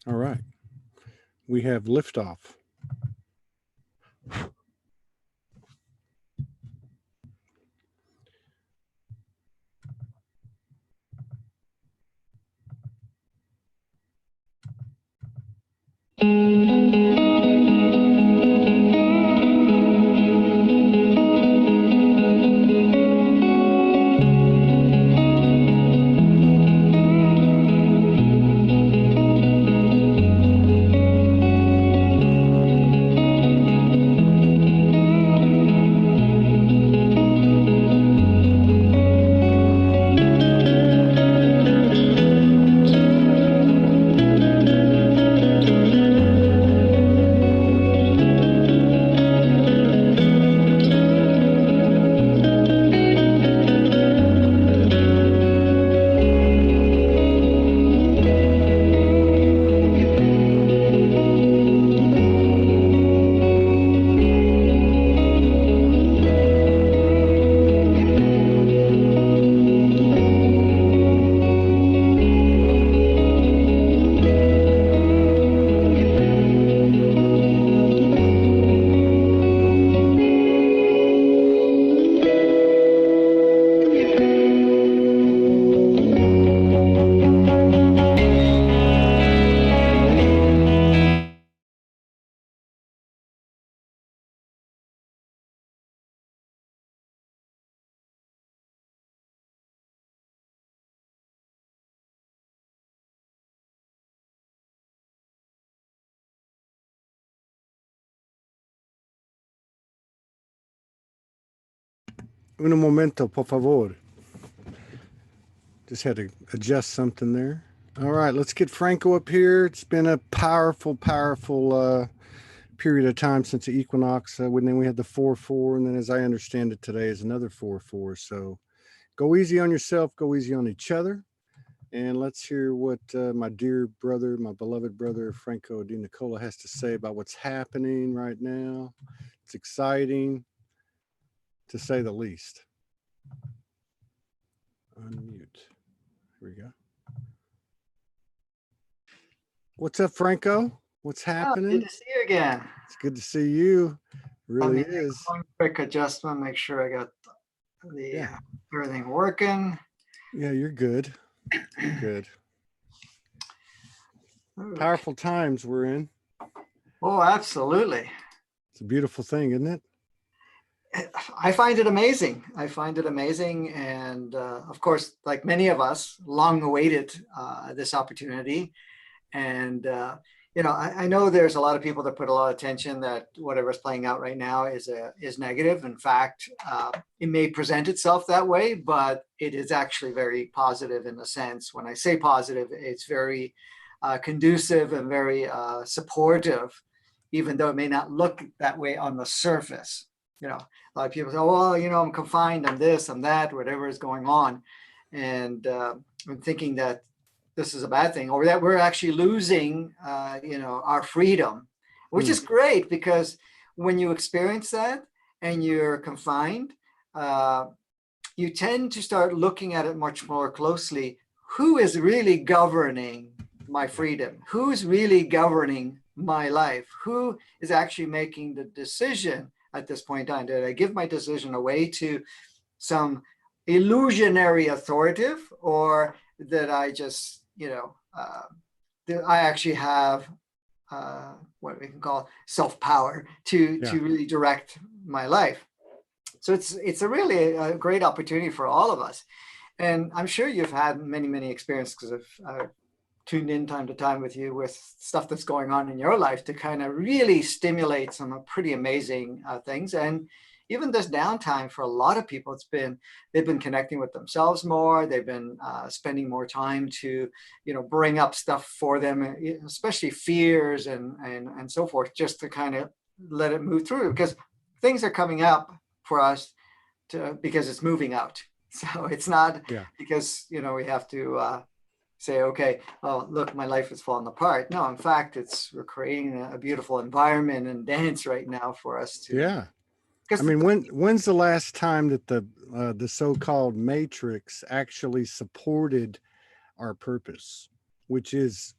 All right. We have liftoff. Un momento, por favor. Just had to adjust something there. All right, let's get Franco up here. It's been a powerful, powerful period of time since the equinox. Then we had the 4-4, and then as I understand it today is another 4-4. So go easy on yourself, go easy on each other. And let's hear what my dear brother, my beloved brother, Franco DeNicola has to say about what's happening right now. It's exciting, to say the least. Unmute. Here we go. What's up, Franco? What's Oh, happening? good to see you again. It's good to see you. It really is. Quick adjustment, make sure I got the everything working. Yeah, you're good. You're good. Powerful times we're in. Oh, absolutely. It's a beautiful thing, isn't it? I find it amazing. I find it amazing. And of course, like many of us, long awaited this opportunity. And, I know there's a lot of people that put a lot of attention that whatever's playing out right now is negative. In fact, it may present itself that way, but it is actually very positive in a sense. When I say positive, it's very conducive and very supportive, even though it may not look that way on the surface. A lot of people say, well, I'm confined, I'm this, I'm that, whatever is going on. And I'm thinking that this is a bad thing, or that we're actually losing, our freedom, which is great, because when you experience that and you're confined, you tend to start looking at it much more closely. Who is really governing my freedom? Who's really governing my life? Who is actually making the decision at this point in time? Did I give my decision away to some illusionary authoritative, or that I just, that I actually have what we can call self-power to really direct my life? So it's a really a great opportunity for all of us. And I'm sure you've had many, many experiences, because I've tuned in time to time with you with stuff that's going on in your life to kind of really stimulate some pretty amazing things. And even this downtime, for a lot of people, they've been connecting with themselves more. They've been spending more time to, bring up stuff for them, especially fears and so forth, just to kind of let it move through, because things are coming up for us because it's moving out. So it's not because, we have to say, okay, oh, look, my life is falling apart. No, in fact, we're creating a beautiful environment and dance right now for us to. Yeah. I mean, when's the last time that the so-called matrix actually supported our purpose, which is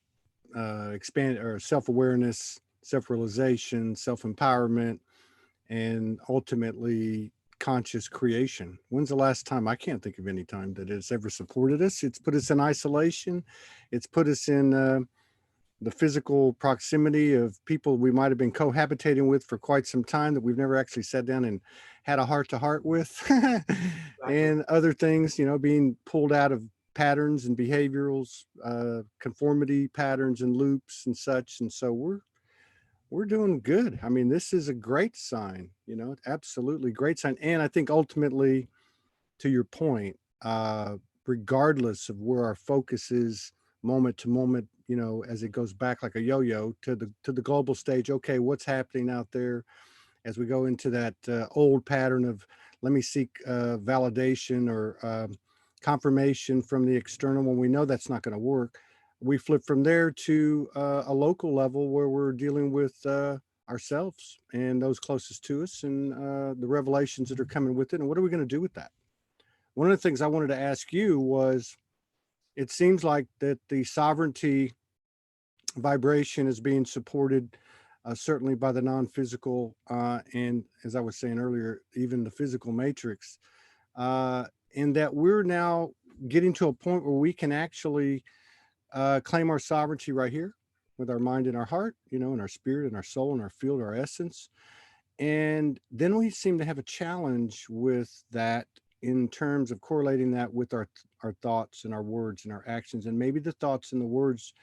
expand or self-awareness, self-realization, self-empowerment, and ultimately conscious creation. When's the last time? I can't think of any time that it's ever supported us. It's put us in isolation. It's put us in the physical proximity of people we might have been cohabitating with for quite some time that we've never actually sat down and had a heart to heart with. Exactly. And other things, being pulled out of patterns and behaviorals, conformity patterns and loops and such. And so we're doing good. I mean, this is a great sign, absolutely great sign. And I think ultimately, to your point, regardless of where our focus is moment to moment, as it goes back like a yo-yo to the global stage, okay, what's happening out there as we go into that old pattern of let me seek validation or confirmation from the external when we know that's not going to work. We flip from there to a local level where we're dealing with ourselves and those closest to us and the revelations that are coming with it. And what are we going to do with that? One of the things I wanted to ask you was, it seems like that the sovereignty vibration is being supported certainly by the non-physical and, as I was saying earlier, even the physical matrix, in that we're now getting to a point where we can actually claim our sovereignty right here with our mind and our heart, and our spirit and our soul and our field, our essence. And then we seem to have a challenge with that in terms of correlating that with our thoughts and our words and our actions. And maybe the thoughts and the words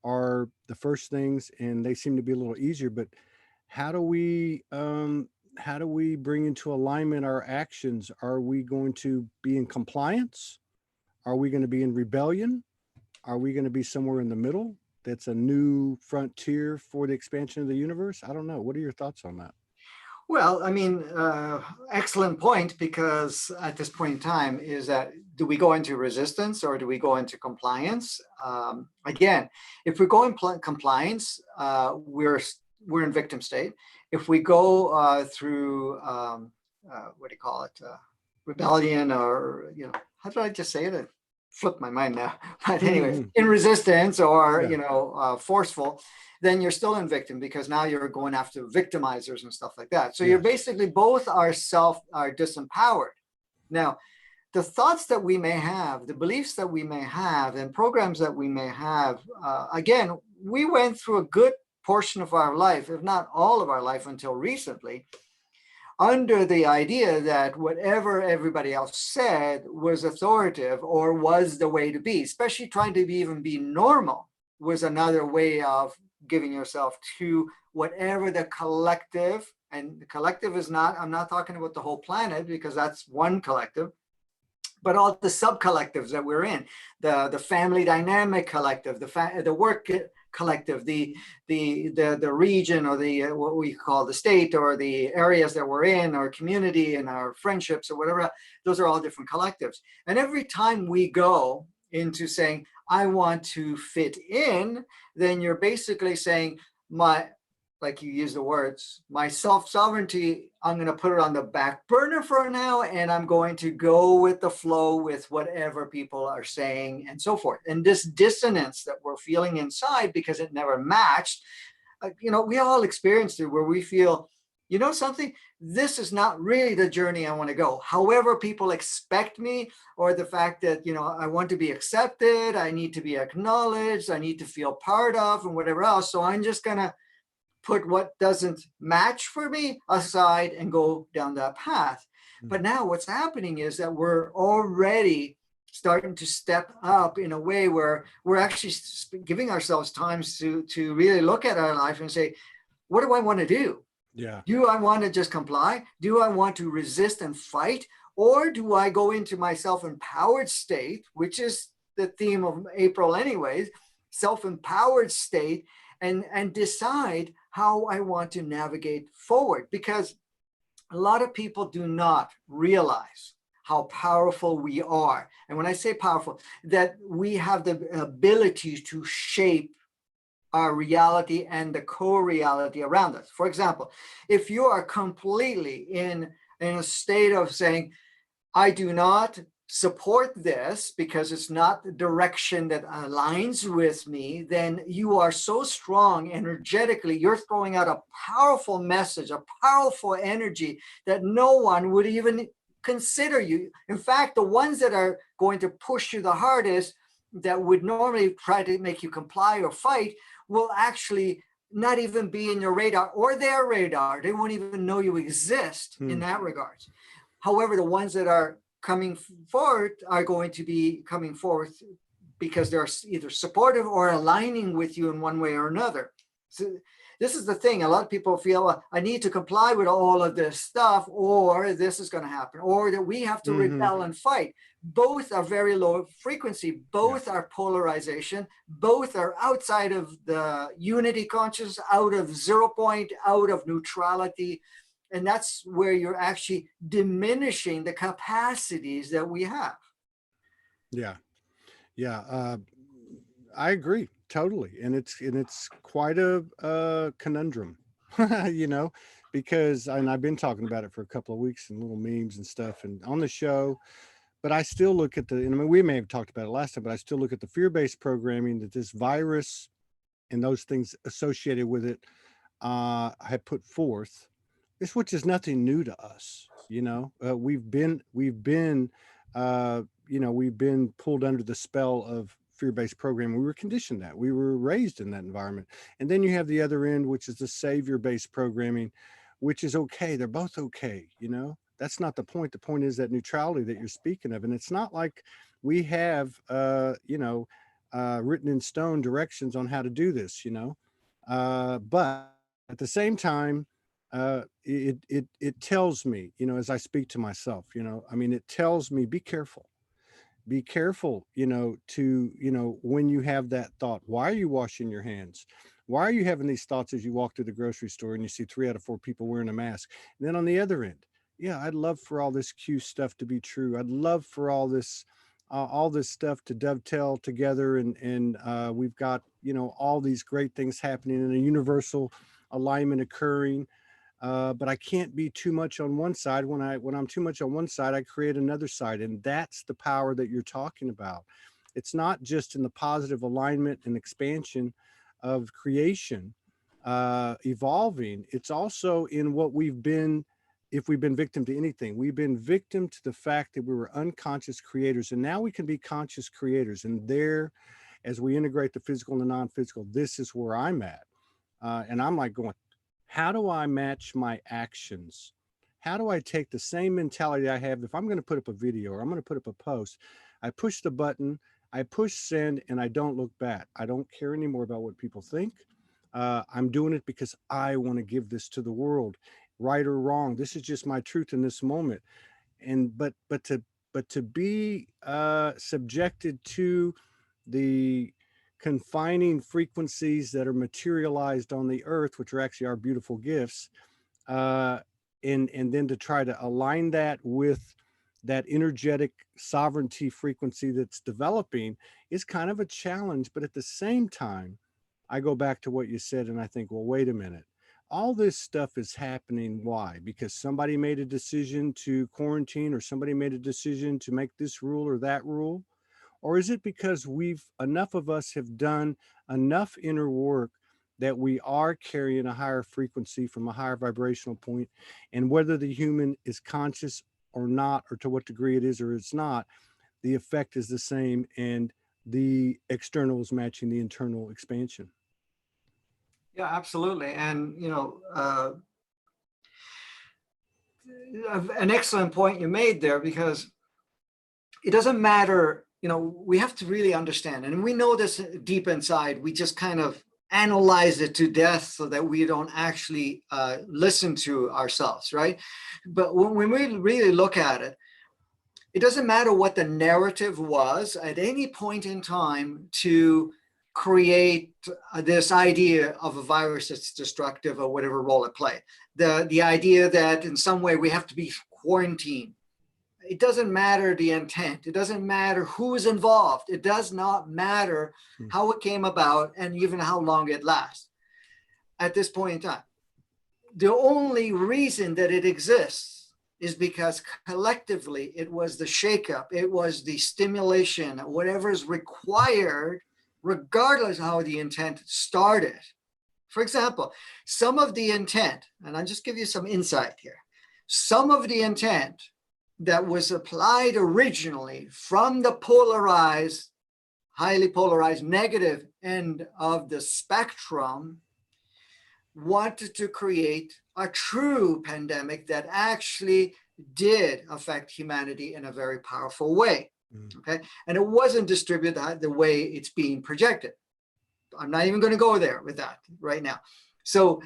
are the first things and they seem to be a little easier, but how do we bring into alignment our actions? Are we going to be in compliance? Are we going to be in rebellion? Are we going to be somewhere in the middle? That's a new frontier for the expansion of the universe. I don't know. What are your thoughts on that? Well, I mean, excellent point, because at this point in time is that, do we go into resistance or do we go into compliance? Again, if we go in compliance, we're in victim state. If we go through, what do you call it? Rebellion, or, how did I just say it? It flipped my mind now. But anyway, in resistance or, Yeah. forceful, then you're still in victim, because now you're going after victimizers and stuff like that. So you're Yes. basically both are disempowered. Now, the thoughts that we may have, the beliefs that we may have, and programs that we may have, again, we went through a good portion of our life, if not all of our life until recently, under the idea that whatever everybody else said was authoritative or was the way to be, especially trying to even be normal was another way of giving yourself to whatever the collective, and the collective is not, I'm not talking about the whole planet, because that's one collective, but all the sub-collectives that we're in, the family dynamic collective, the work collective, the region, or the what we call the state, or the areas that we're in, our community and our friendships or whatever, those are all different collectives. And every time we go into saying, I want to fit in, then you're basically saying, like you use the words, my self-sovereignty, I'm going to put it on the back burner for now, and I'm going to go with the flow with whatever people are saying and so forth. And this dissonance that we're feeling inside because it never matched, we all experienced it, where we feel, something, this is not really the journey I want to go. However, people expect me, or the fact that, I want to be accepted, I need to be acknowledged, I need to feel part of, and whatever else. So I'm just going to put what doesn't match for me aside and go down that path. But now what's happening is that we're already starting to step up in a way where we're actually giving ourselves times to really look at our life and say, what do I want to do? Yeah. Do I want to just comply? Do I want to resist and fight? Or do I go into my self-empowered state, which is the theme of April anyways, self-empowered state, and decide how I want to navigate forward? Because a lot of people do not realize how powerful we are. And when I say powerful, that we have the ability to shape our reality and the co-reality around us. For example, if you are completely in a state of saying, I do not support this because it's not the direction that aligns with me, then you are so strong energetically. You're throwing out a powerful message, a powerful energy that no one would even consider you. In fact, the ones that are going to push you the hardest, that would normally try to make you comply or fight, will actually not even be in your radar or their radar. They won't even know you exist in that regard. However, the ones that are coming forward are going to be coming forth because they're either supportive or aligning with you in one way or another. So this is the thing. A lot of people feel, I need to comply with all of this stuff, or this is going to happen, or that we have to rebel and fight. Both are very low frequency. Both are polarization. Both are outside of the unity consciousness, out of 0 point, out of neutrality. And that's where you're actually diminishing the capacities that we have. Yeah. Yeah. I agree totally. And it's quite a conundrum, you know, because, and I've been talking about it for a couple of weeks and little memes and stuff and on the show, but I still look at and I mean, we may have talked about it last time, but I still look at the fear-based programming that this virus and those things associated with it have put forth. This, which is nothing new to us, you know. We've been pulled under the spell of fear-based programming. We were conditioned that. We were raised in that environment. And then you have the other end, which is the savior-based programming, which is okay. They're both okay, you know. That's not the point. The point is that neutrality that you're speaking of. And it's not like we have written in stone directions on how to do this, you know. But at the same time, it tells me, you know, as I speak to myself, you know, I mean, it tells me, be careful, you know, when you have that thought, why are you washing your hands? Why are you having these thoughts as you walk through the grocery store and you see 3 out of 4 people wearing a mask? And then on the other end, yeah, I'd love for all this Q stuff to be true. I'd love for all this stuff to dovetail together, and we've got, you know, all these great things happening in a universal alignment occurring. But I can't be too much on one side. When I'm too much on one side, I create another side, and that's the power that you're talking about. It's not just in the positive alignment and expansion of creation, evolving. It's also in what we've been. If we've been victim to anything, we've been victim to the fact that we were unconscious creators, and now we can be conscious creators. And there, as we integrate the physical and the non-physical, this is where I'm at. And I'm like going, how do I match my actions? How do I take the same mentality I have? If I'm going to put up a video or I'm going to put up a post, I push the button, I push send, and I don't look back. I don't care anymore about what people think. I'm doing it because I want to give this to the world, right or wrong. This is just my truth in this moment. And but to be subjected to the confining frequencies that are materialized on the earth, which are actually our beautiful gifts, uh, and then to try to align that with that energetic sovereignty frequency that's developing is kind of a challenge. But at the same time, I go back to what you said and I think, well, wait a minute. All this stuff is happening. Why? Because somebody made a decision to quarantine, or somebody made a decision to make this rule or that rule? Or is it because enough of us have done enough inner work that we are carrying a higher frequency from a higher vibrational point? And whether the human is conscious or not, or to what degree it is or it's not, the effect is the same, and the external is matching the internal expansion. Yeah, absolutely. And, you know, an excellent point you made there, because it doesn't matter, you know, we have to really understand, and we know this deep inside, we just kind of analyze it to death so that we don't actually listen to ourselves, right? But when we really look at it, it doesn't matter what the narrative was at any point in time to create this idea of a virus that's destructive or whatever role it played. The idea that in some way we have to be quarantined. It doesn't matter the intent. It doesn't matter who is involved. It does not matter how it came about and even how long it lasts at this point in time. The only reason that it exists is because collectively it was the shakeup, it was the stimulation, whatever is required, regardless of how the intent started. For example, some of the intent, and I'll just give you some insight here, some of the intent that was applied originally from the polarized, highly polarized negative end of the spectrum wanted to create a true pandemic that actually did affect humanity in a very powerful way. Okay. And it wasn't distributed the way it's being projected. I'm not even going to go there with that right now. So,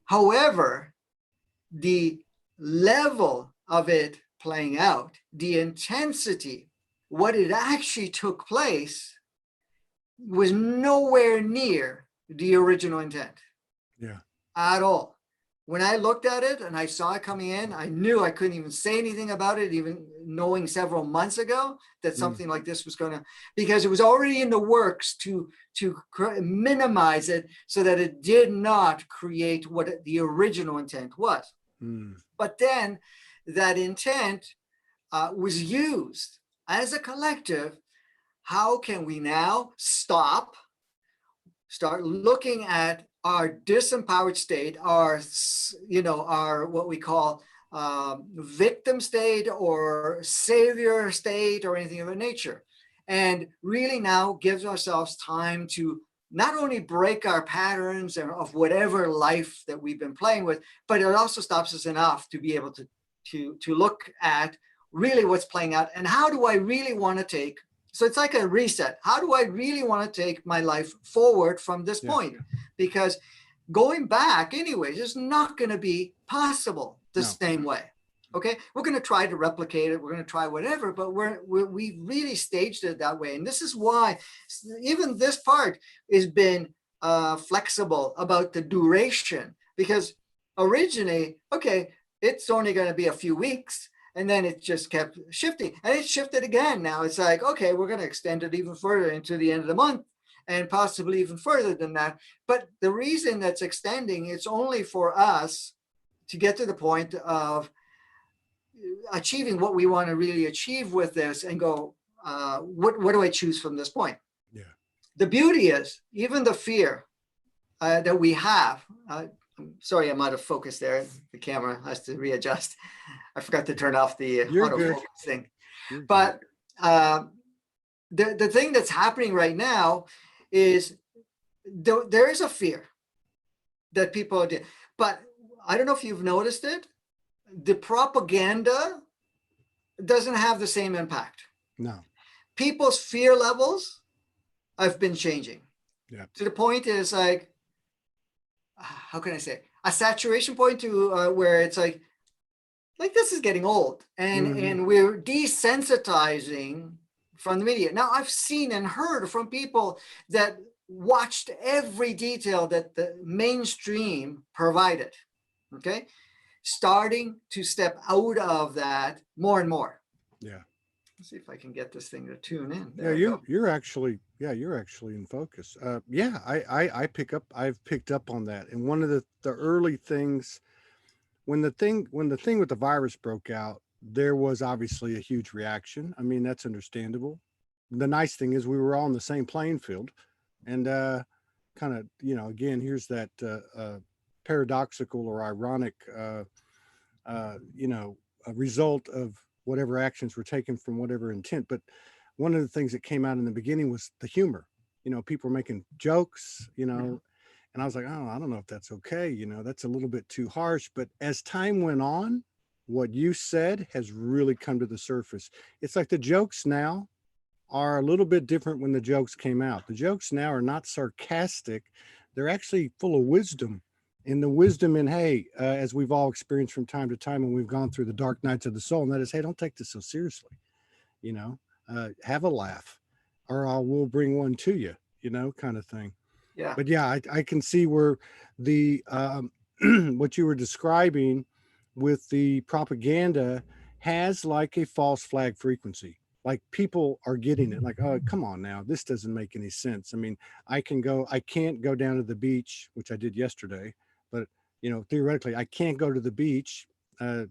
however, the level of it playing out, the intensity, what it actually took place was nowhere near the original intent. Yeah. At all. When I looked at it and I saw it coming in, I knew I couldn't even say anything about it, even knowing several months ago that something like this was going to, because it was already in the works to minimize it so that it did not create what the original intent was. But then that intent was used as a collective. How can we now start looking at our disempowered state, our what we call victim state or savior state or anything of that nature, and really now gives ourselves time to not only break our patterns of whatever life that we've been playing with, but it also stops us enough to be able to look at really what's playing out and how do I really want to take. So it's like a reset. How do I really want to take my life forward from this point? Because going back anyways is not going to be possible the same way. Okay, we're going to try to replicate it. We're going to try whatever, but we really staged it that way. And this is why even this part has been flexible about the duration, because originally, okay, it's only going to be a few weeks. And then it just kept shifting, and it shifted again. Now it's like, okay, we're going to extend it even further into the end of the month and possibly even further than that. But the reason that's extending, it's only for us to get to the point of achieving what we want to really achieve with this and go, what do I choose from this point? Yeah. The beauty is even the fear that we have, I'm sorry, I'm out of focus there. The camera has to readjust. I forgot to turn off the autofocus thing. But the thing that's happening right now is there is a fear that people did. But I don't know if you've noticed it. The propaganda doesn't have the same impact. No. People's fear levels have been changing. Yeah. To the point is like, how can I say, a saturation point to where it's like this is getting old, and we're desensitizing from the media. Now I've seen and heard from people that watched every detail that the mainstream provided, okay, starting to step out of that more and more. Yeah. Let's see if I can get this thing to tune in. There you're actually in focus. I've picked up on that. And one of the early things, when the thing with the virus broke out, there was obviously a huge reaction. I mean, that's understandable. The nice thing is we were all in the same playing field, and kind of, again, here's that paradoxical or ironic a result of whatever actions were taken from whatever intent. But one of the things that came out in the beginning was the humor. People were making jokes, and I was like, oh, I don't know if that's okay. That's a little bit too harsh. But as time went on, what you said has really come to the surface. It's like the jokes now are a little bit different when the jokes came out. The jokes now are not sarcastic. They're actually full of wisdom. And the wisdom in, hey, as we've all experienced from time to time when we've gone through the dark nights of the soul, and that is, hey, don't take this so seriously. Have a laugh, or we'll bring one to you, kind of thing. Yeah. But yeah, I can see where the what you were describing with the propaganda has like a false flag frequency. Like people are getting it, like, oh, come on now, this doesn't make any sense. I mean, I can't go down to the beach, which I did yesterday, but theoretically I can't go to the beach 2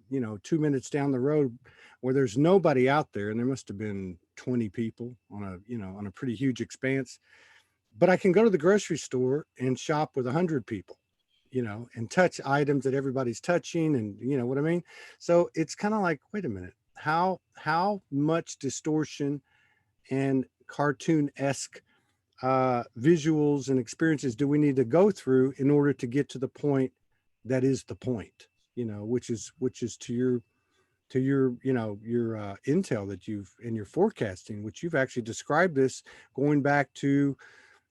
minutes down the road where there's nobody out there, and there must have been 20 people on on a pretty huge expanse. But I can go to the grocery store and shop with 100 people, and touch items that everybody's touching, and you know what I mean? So it's kind of like, wait a minute, how much distortion and cartoon-esque visuals and experiences do we need to go through in order to get to the point that is the point, which is to your intel that you've in your forecasting, which you've actually described this going back to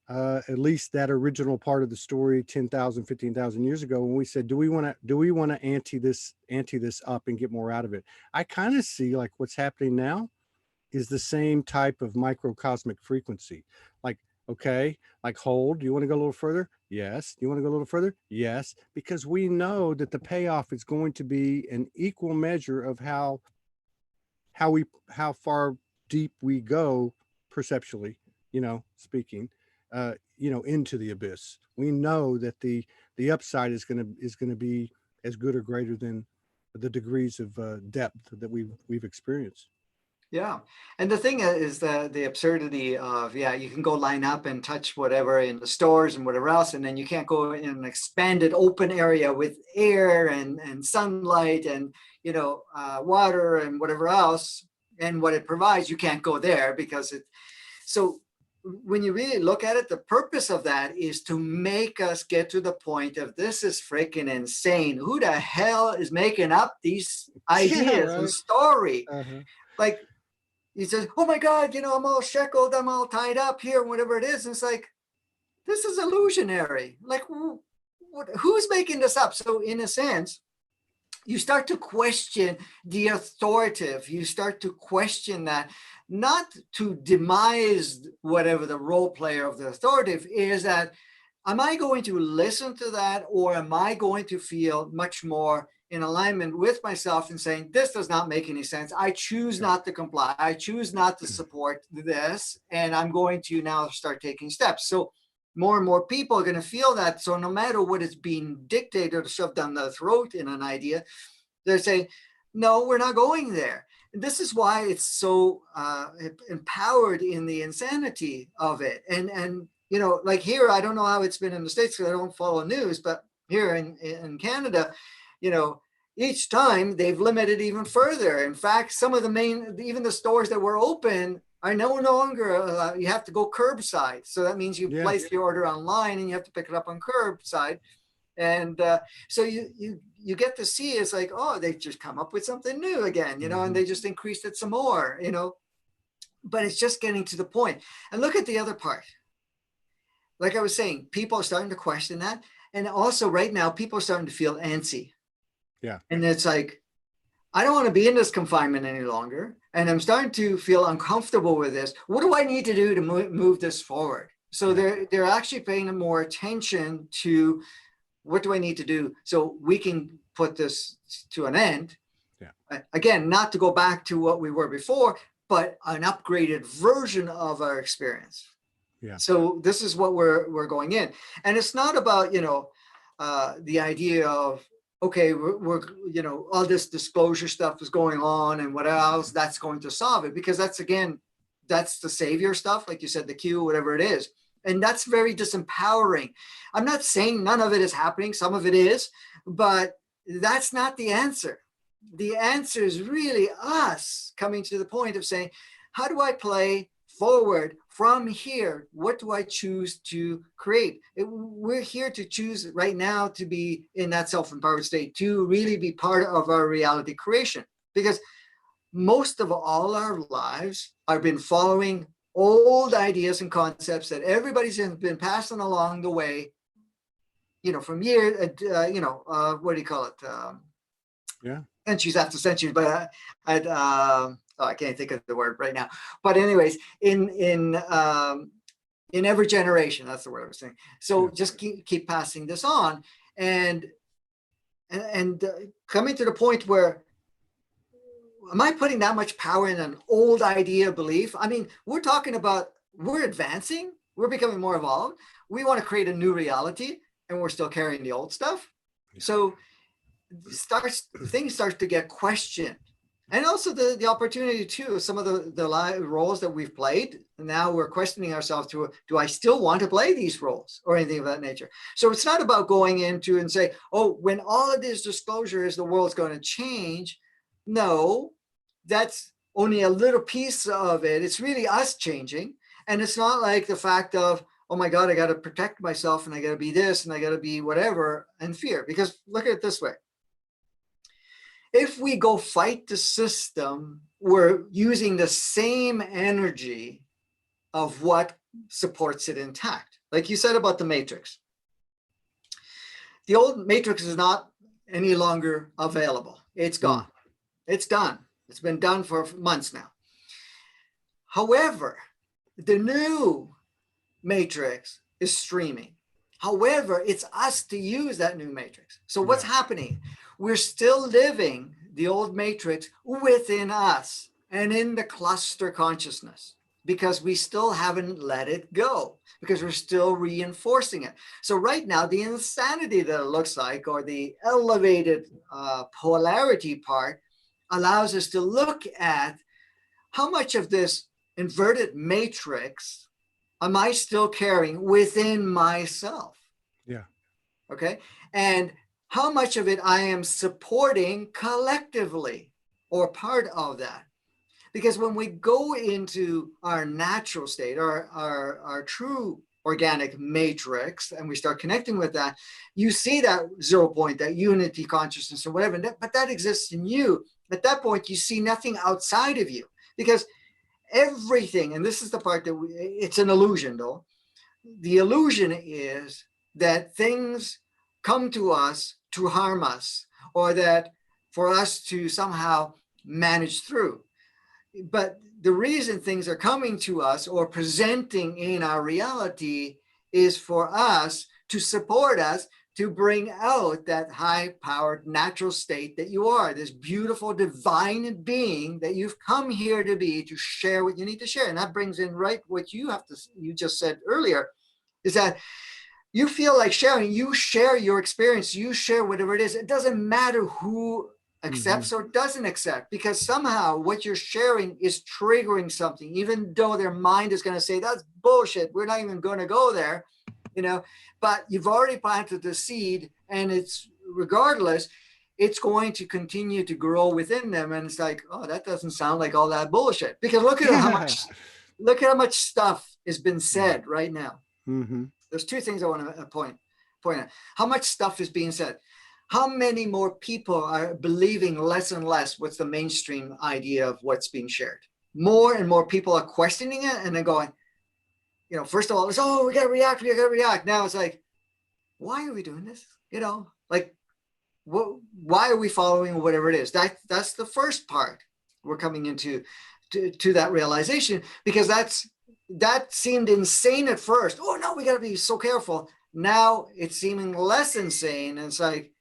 at least that original part of the story 10,000, 15,000 years ago, when we said, do we want to ante this up and get more out of it? I kind of see like what's happening now is the same type of microcosmic frequency. Like, okay, like, hold, do you want to go a little further? Yes. Do you want to go a little further? Yes. Because we know that the payoff is going to be an equal measure of how far deep we go perceptually, speaking, into the abyss. We know that the upside is gonna be as good or greater than the degrees of depth that we've experienced. Yeah. And the thing is the absurdity of, yeah, you can go line up and touch whatever in the stores and whatever else, and then you can't go in an expanded open area with air and sunlight and, water and whatever else. And what it provides, you can't go there because so when you really look at it, the purpose of that is to make us get to the point of, this is freaking insane. Who the hell is making up these ideas and right. story? Uh-huh. Like, he says, oh my God, I'm all shackled, I'm all tied up here, whatever it is. And it's like, this is illusionary. Like, who's making this up? So in a sense, you start to question the authoritative. You start to question that, not to demise whatever the role player of the authoritative is, that am I going to listen to that, or am I going to feel much more in alignment with myself and saying, this does not make any sense. I choose not to comply. I choose not to support this. And I'm going to now start taking steps. So more and more people are going to feel that. So no matter what is being dictated or shoved down their throat in an idea, they're saying, no, we're not going there. And this is why it's so empowered in the insanity of it. And like here, I don't know how it's been in the States because I don't follow news, but here in Canada, each time they've limited even further. In fact, some of even the stores that were open are no longer, you have to go curbside. So that means you place your order online and you have to pick it up on curbside. And so you get to see, it's like, oh, they've just come up with something new again, and they just increased it some more, but it's just getting to the point. And look at the other part. Like I was saying, people are starting to question that. And also right now, people are starting to feel antsy. Yeah. And it's like, I don't want to be in this confinement any longer. And I'm starting to feel uncomfortable with this. What do I need to do to move this forward? So they're actually paying more attention to, what do I need to do so we can put this to an end? Yeah. Again, not to go back to what we were before, but an upgraded version of our experience. Yeah. So this is what we're going in. And it's not about, the idea of, okay, we're all this disclosure stuff is going on and what else that's going to solve it, because that's the savior stuff, like you said, the Q, whatever it is. And that's very disempowering. I'm not saying none of it is happening. Some of it is, but that's not the answer. The answer is really us coming to the point of saying, how do I play forward from here? What do I choose to create? We're here to choose right now to be in that self-empowered state, to really be part of our reality creation. Because most of all our lives have been following old ideas and concepts that everybody's been passing along the way, from years, what do you call it? Centuries after centuries, but I can't think of the word right now. But anyways, in every generation, that's the word I was saying. So just keep passing this on, and coming to the point where, am I putting that much power in an old idea belief? I mean, we're advancing, we're becoming more evolved. We want to create a new reality, and we're still carrying the old stuff. So things start to get questioned. And also the opportunity too, some of the roles that we've played, now we're questioning ourselves to, do I still want to play these roles or anything of that nature? So it's not about going into and say, oh, when all of this disclosure is the world's going to change. No, that's only a little piece of it. It's really us changing. And it's not like the fact of, oh my God, I got to protect myself and I got to be this and I got to be whatever and fear. Because look at it this way. If we go fight the system, we're using the same energy of what supports it intact. Like you said about the matrix. The old matrix is not any longer available. It's gone. It's done. It's been done for months now. However, the new matrix is streaming. However, it's us to use that new matrix. So what's happening? We're still living the old matrix within us and in the cluster consciousness, because we still haven't let it go, because we're still reinforcing it. So right now, the insanity that it looks like, or the elevated polarity part, allows us to look at how much of this inverted matrix am I still carrying within myself? Yeah. Okay. And how much of it I am supporting collectively or part of that. Because when we go into our natural state, our true organic matrix, and we start connecting with that, you see that 0 point, that unity consciousness or whatever, but that exists in you. At that point, you see nothing outside of you, because everything, and this is the part that it's an illusion though. The illusion is that things come to us to harm us, or that for us to somehow manage through. But the reason things are coming to us or presenting in our reality is for us to support us, to bring out that high-powered natural state that you are, this beautiful divine being that you've come here to be, to share what you need to share. And that brings in right what you just said earlier, is that you feel like sharing, you share your experience, you share whatever it is. It doesn't matter who accepts or doesn't accept, because somehow what you're sharing is triggering something, even though their mind is going to say, that's bullshit, we're not even going to go there, but you've already planted the seed, and it's, regardless, it's going to continue to grow within them. And it's like, oh, that doesn't sound like all that bullshit, because look at how much stuff has been said right now. There's two things I want to point out. How much stuff is being said? How many more people are believing less and less what's the mainstream idea of what's being shared? More and more people are questioning it, and they're going, first of all, it's, oh, we got to react. Now it's like, why are we doing this? Like, why are we following whatever it is? That's the first part. We're coming into to that realization, because that seemed insane at first. Oh no, we got to be so careful. Now it's seeming less insane, and it's like,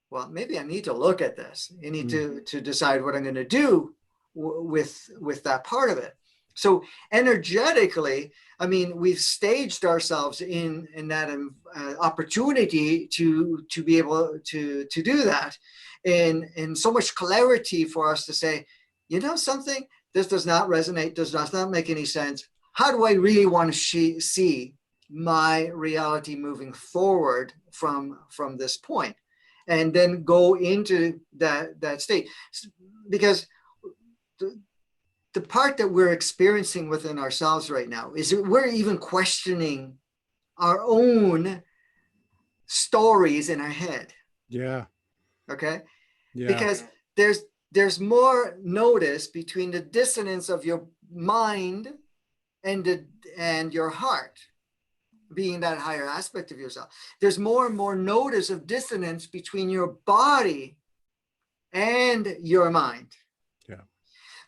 well, maybe I need to look at this. I need to decide what I'm going to do with that part of it. So energetically, I mean, we've staged ourselves in that opportunity to be able to do that, in so much clarity for us to say, something, this does not resonate, does not make any sense. How do I really want to see my reality moving forward from this point? And then go into that state. Because the part that we're experiencing within ourselves right now is that we're even questioning our own stories in our head. Yeah. Okay. Yeah. Because there's more notice between the dissonance of your mind and your heart, being that higher aspect of yourself. There's more and more notice of dissonance between your body and your mind. Yeah.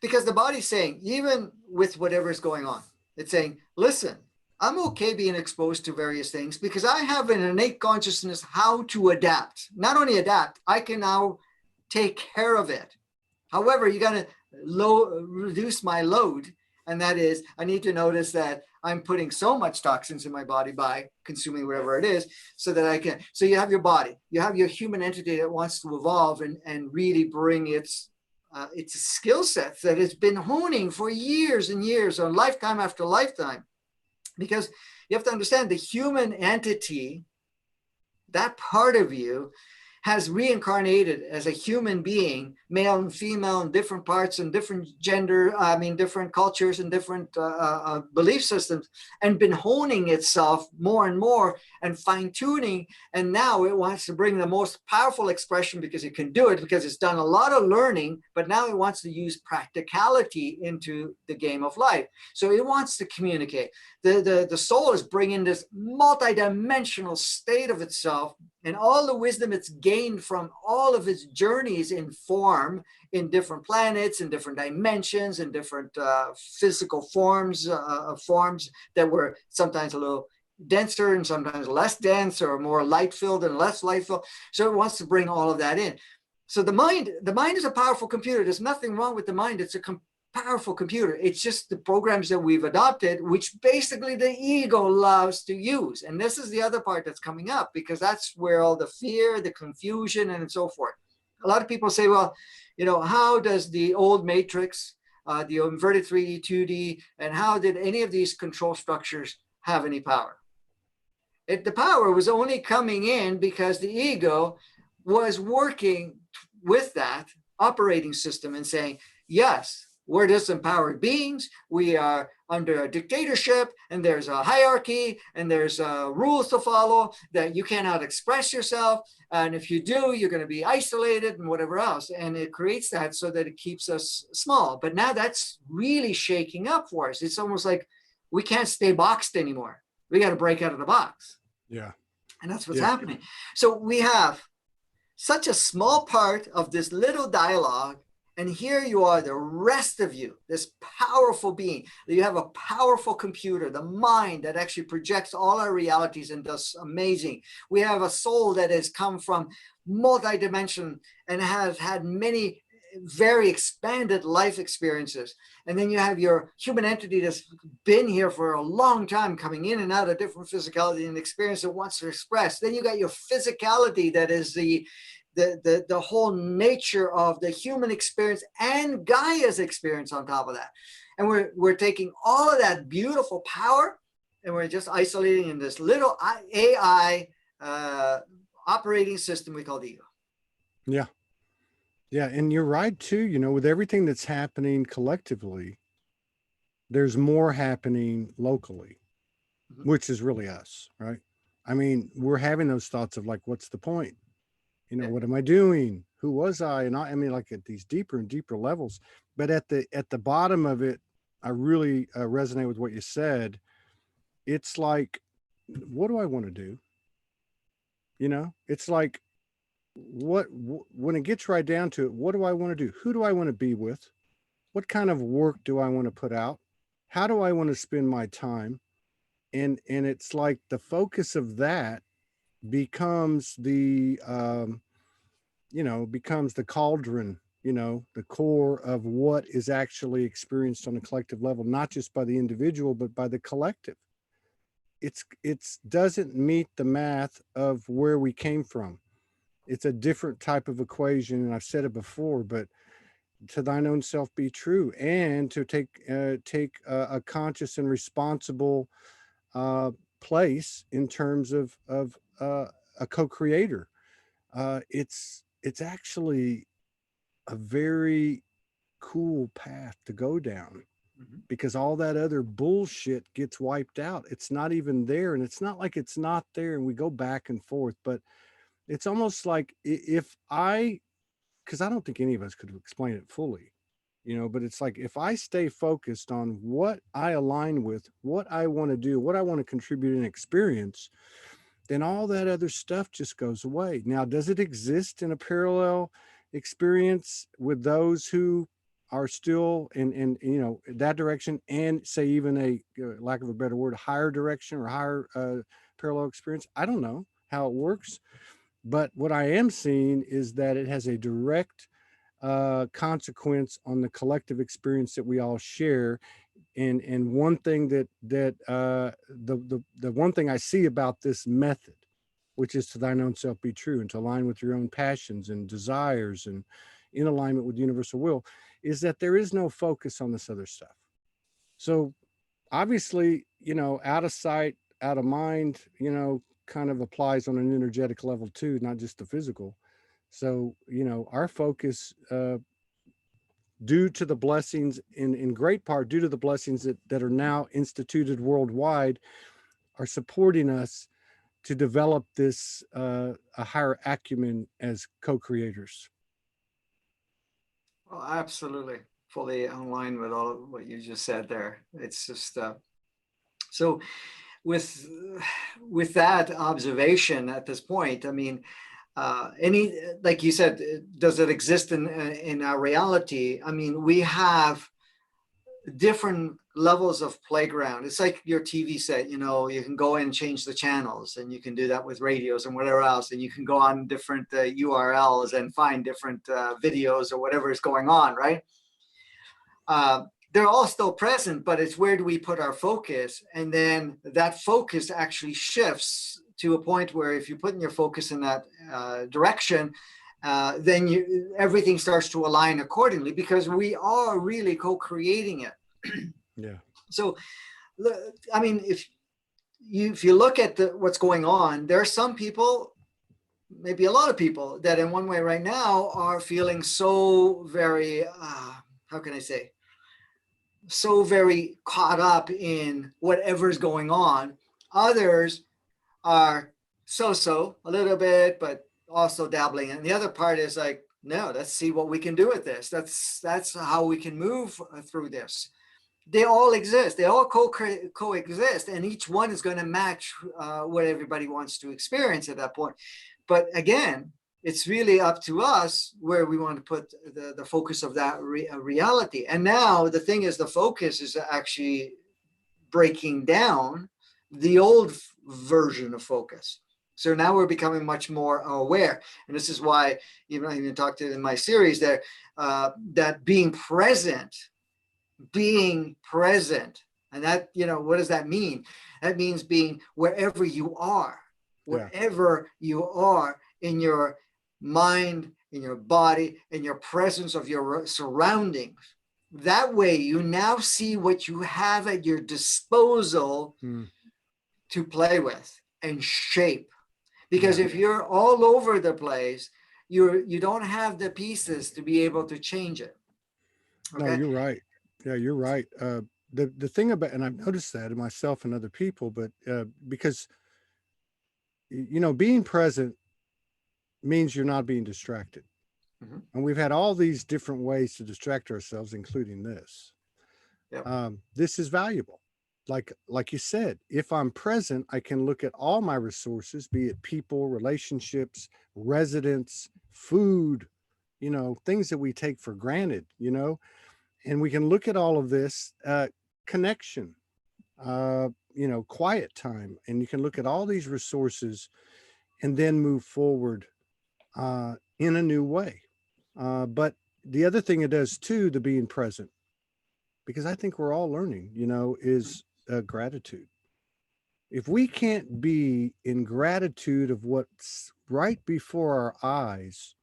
Because the body's saying, even with whatever's going on, it's saying, listen, I'm okay being exposed to various things because I have an innate consciousness how to adapt. Not only adapt, I can now take care of it. However, you got to reduce my load. And that is, I need to notice that I'm putting so much toxins in my body by consuming whatever it is, so that I can. So you have your body, you have your human entity that wants to evolve and really bring its skill sets that it's been honing for years and years, or lifetime after lifetime. Because you have to understand, the human entity, that part of you, has reincarnated as a human being, male and female, in different parts and different gender, different cultures and different belief systems, and been honing itself more and more and fine tuning. And now it wants to bring the most powerful expression, because it can do it, because it's done a lot of learning, but now it wants to use practicality into the game of life. So it wants to communicate. The soul is bringing this multidimensional state of itself and all the wisdom it's gained from all of its journeys in form, in different planets, in different dimensions, in different physical forms that were sometimes a little denser and sometimes less dense, or more light filled and less light filled. So it wants to bring all of that in. So the mind is a powerful computer. There's nothing wrong with the mind. It's a powerful computer. It's just the programs that we've adopted, which basically the ego loves to use. And this is the other part that's coming up, because that's where all the fear, the confusion, and so forth. A lot of people say, well, how does the old matrix, the inverted 3D, 2D, and how did any of these control structures have any power? The power was only coming in because the ego was working with that operating system and saying, yes, we're disempowered beings. We are under a dictatorship, and there's a hierarchy, and there's rules to follow, that you cannot express yourself. And if you do, you're going to be isolated and whatever else. And it creates that so that it keeps us small. But now that's really shaking up for us. It's almost like we can't stay boxed anymore. We got to break out of the box. Yeah. And that's what's happening. So we have such a small part of this little dialogue. And here you are, the rest of you, this powerful being. You have a powerful computer, the mind that actually projects all our realities and does amazing. We have a soul that has come from multi-dimension and has had many very expanded life experiences. And then you have your human entity that's been here for a long time, coming in and out of different physicality and experience that wants to express. Then you got your physicality that is the whole nature of the human experience and Gaia's experience on top of that. And we're taking all of that beautiful power, and we're just isolating in this little AI operating system we call the ego. Yeah. Yeah. And you're right too, with everything that's happening collectively, there's more happening locally, which is really us, right? I mean, we're having those thoughts of like, what's the point? What am I doing? Who was I? And I mean, like at these deeper and deeper levels, but at the bottom of it, I really resonate with what you said. It's like, what do I want to do? It's like, when it gets right down to it, what do I want to do? Who do I want to be with? What kind of work do I want to put out? How do I want to spend my time? And it's like the focus of that becomes the becomes the cauldron, the core of what is actually experienced on a collective level, not just by the individual but by the collective. It's doesn't meet the math of where we came from. It's a different type of equation, and I've said it before, but to thine own self be true, and to take a conscious and responsible place in terms of a co-creator. It's actually a very cool path to go down, because all that other bullshit gets wiped out. It's not even there, and it's not like it's not there and we go back and forth, but it's almost like because I don't think any of us could explain it fully, but it's like, if I stay focused on what I align with, what I want to do, what I want to contribute and experience, then all that other stuff just goes away. Now, does it exist in a parallel experience with those who are still in that direction, and say even a lack of a better word, higher direction or higher parallel experience? I don't know how it works, but what I am seeing is that it has a direct consequence on the collective experience that we all share, And one thing the one thing I see about this method, which is to thine own self be true, and to align with your own passions and desires and in alignment with universal will, is that there is no focus on this other stuff. So obviously, out of sight, out of mind, kind of applies on an energetic level too, not just the physical. So, our focus, due to the blessings, in great part due to the blessings that are now instituted worldwide, are supporting us to develop this a higher acumen as co-creators. Well, absolutely, fully in line with all of what you just said there. It's just so with with that observation at this point. I mean, any like you said, does it exist in our reality? I mean, we have different levels of playground. It's like your TV set, you can go in and change the channels, and you can do that with radios and whatever else. And you can go on different URLs and find different videos or whatever is going on, right? They're all still present, but it's where do we put our focus? And then that focus actually shifts to a point where if you put in your focus in that direction, then everything starts to align accordingly, because we are really co-creating it. Yeah. So, I mean, if you look at what's going on, there are some people, maybe a lot of people, that in one way right now are feeling so very, how can I say, so very caught up in whatever's going on. Others are so a little bit, but also dabbling. And the other part is like, no, let's see what we can do with this. That's how we can move through this. They all exist. They all coexist, and each one is going to match what everybody wants to experience at that point. But again, it's really up to us where we want to put the focus of that reality. And now the thing is, the focus is actually breaking down the old version of focus. So now we're becoming much more aware. And this is why, even I even talked in my series there, that being present, and that, what does that mean? That means being wherever you are, in your mind, in your body, in your presence of your surroundings. That way you now see what you have at your disposal to play with and shape. Because if you're all over the place, you don't have the pieces to be able to change it. Okay? No, you're right. Yeah, you're right. The thing about, and I've noticed that in myself and other people, but because being present means you're not being distracted. Mm-hmm. And we've had all these different ways to distract ourselves, including this. Yep. This is valuable. Like you said, if I'm present, I can look at all my resources, be it people, relationships, residents, food, things that we take for granted, and we can look at all of this, connection, quiet time, and you can look at all these resources and then move forward in a new way. But the other thing it does too, the being present, because I think we're all learning, is gratitude. If we can't be in gratitude of what's right before our eyes,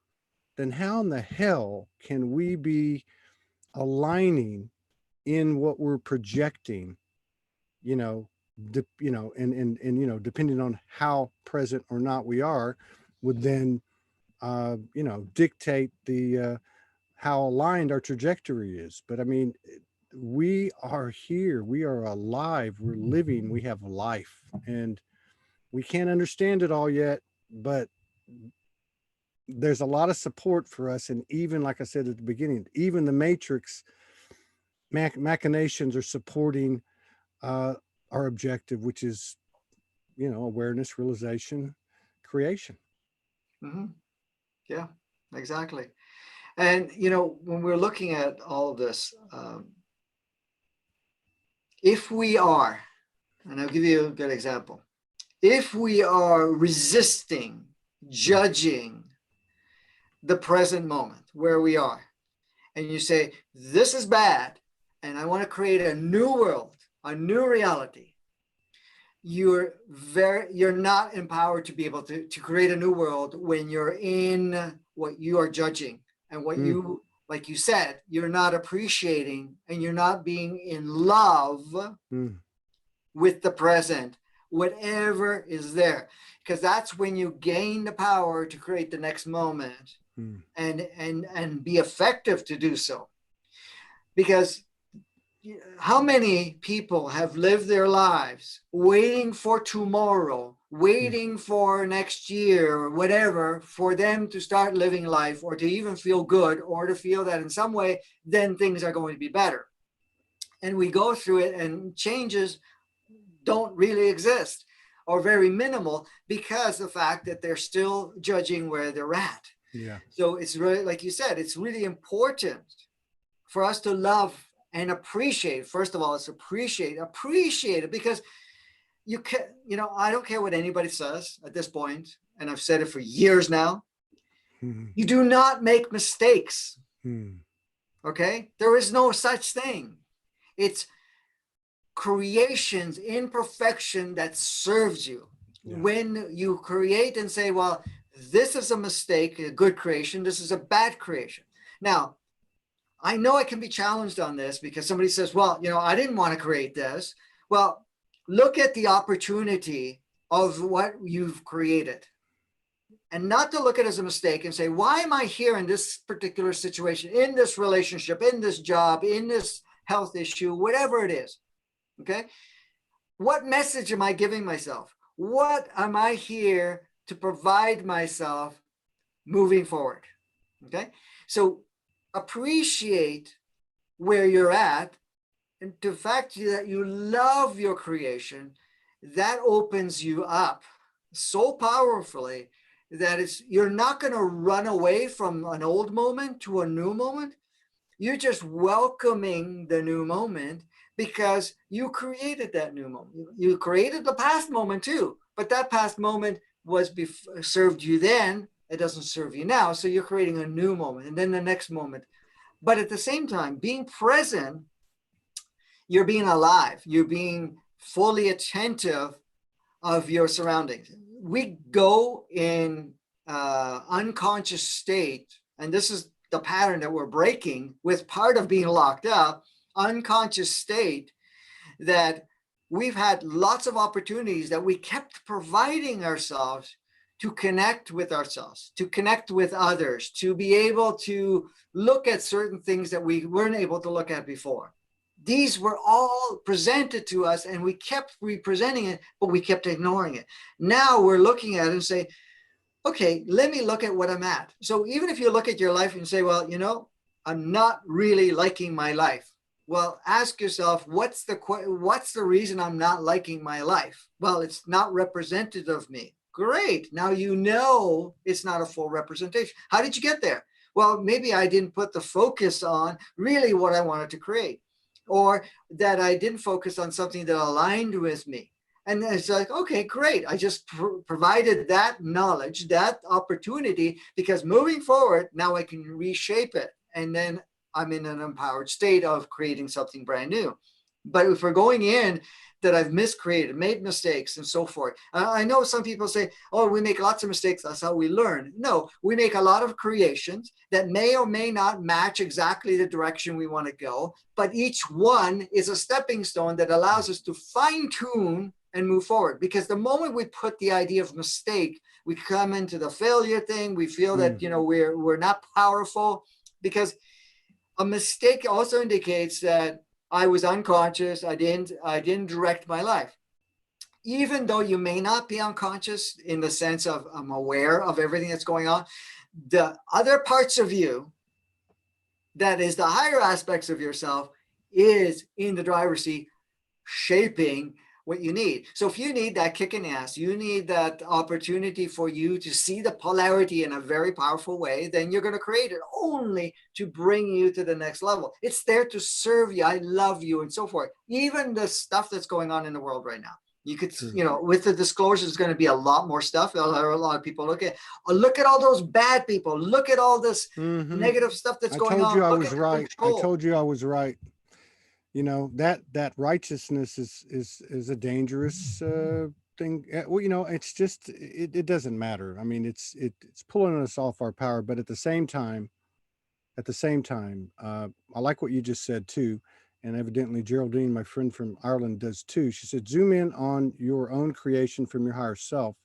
then how in the hell can we be aligning in what we're projecting, and depending on how present or not we are, would then dictate the how aligned our trajectory is. But I mean, we are here, we are alive, we're living, we have life, and we can't understand it all yet, but there's a lot of support for us. And even like I said at the beginning, even the matrix machinations are supporting our objective, which is awareness, realization, creation. Mm-hmm. Yeah, exactly. And when we're looking at all of this, if we are, and I'll give you a good example, if we are resisting, judging the present moment where we are, and you say, this is bad, and I want to create a new world, a new reality, you're not empowered to be able to create a new world when you're in what you are judging and what you, like you said, you're not appreciating and you're not being in love with the present, whatever is there, because that's when you gain the power to create the next moment and be effective to do so. Because how many people have lived their lives waiting for tomorrow, waiting for next year or whatever, for them to start living life or to even feel good or to feel that in some way, then things are going to be better. And we go through it and changes don't really exist or very minimal because the fact that they're still judging where they're at. Yeah. So it's really, like you said, it's really important for us to love and appreciate. First of all, it's appreciate it, because you can, I don't care what anybody says at this point, and I've said it for years now. You do not make mistakes. Okay? There is no such thing. It's creation's imperfection that serves you. Yeah. When you create and say, well, this is a mistake, a good creation, this is a bad creation. Now, I know I can be challenged on this because somebody says, well, I didn't want to create this. Well, look at the opportunity of what you've created and not to look at it as a mistake and say, why am I here in this particular situation, in this relationship, in this job, in this health issue, whatever it is. Okay. What message am I giving myself? What am I here to provide myself moving forward? Okay. So appreciate where you're at, and the fact that you love your creation, that opens you up so powerfully that you're not going to run away from an old moment to a new moment. You're just welcoming the new moment because you created that new moment. You created the past moment too, but that past moment was served you then. It doesn't serve you now. So you're creating a new moment and then the next moment. But at the same time, being present, you're being alive. You're being fully attentive of your surroundings. We go in unconscious state, and this is the pattern that we're breaking with part of being locked up, unconscious state, that we've had lots of opportunities that we kept providing ourselves to connect with ourselves, to connect with others, to be able to look at certain things that we weren't able to look at before. These were all presented to us and we kept representing it, but we kept ignoring it. Now we're looking at it and say, okay, let me look at what I'm at. So even if you look at your life and say, well, I'm not really liking my life. Well, ask yourself, what's the reason I'm not liking my life? Well, it's not representative of me. Great. Now it's not a full representation. How did you get there? Well, maybe I didn't put the focus on really what I wanted to create, or that I didn't focus on something that aligned with me. And it's like, okay, great. I just provided that knowledge, that opportunity, because moving forward, now I can reshape it. And then I'm in an empowered state of creating something brand new. But if we're going in that I've miscreated, made mistakes and so forth. I know some people say, oh, we make lots of mistakes. That's how we learn. No, we make a lot of creations that may or may not match exactly the direction we want to go. But each one is a stepping stone that allows us to fine tune and move forward. Because the moment we put the idea of mistake, we come into the failure thing. We feel that, we're not powerful, because a mistake also indicates that I was unconscious. I didn't direct my life. Even though you may not be unconscious in the sense of I'm aware of everything that's going on, the other parts of you, that is the higher aspects of yourself, is in the driver's seat shaping what you need. So if you need that kick in the ass, you need that opportunity for you to see the polarity in a very powerful way, then you're going to create it only to bring you to the next level. It's there to serve you. I love you and so forth. Even the stuff that's going on in the world right now. You could, with the disclosure, there's going to be a lot more stuff. A lot of people look at all those bad people. Look at all this negative stuff that's going on. I told you I was right. You know, that righteousness is a dangerous thing. Well, you know, it's just it doesn't matter. I mean, it's pulling us off our power, but at the same time, I like what you just said too, and evidently Geraldine, my friend from Ireland, does too. She said, "Zoom in on your own creation from your higher self.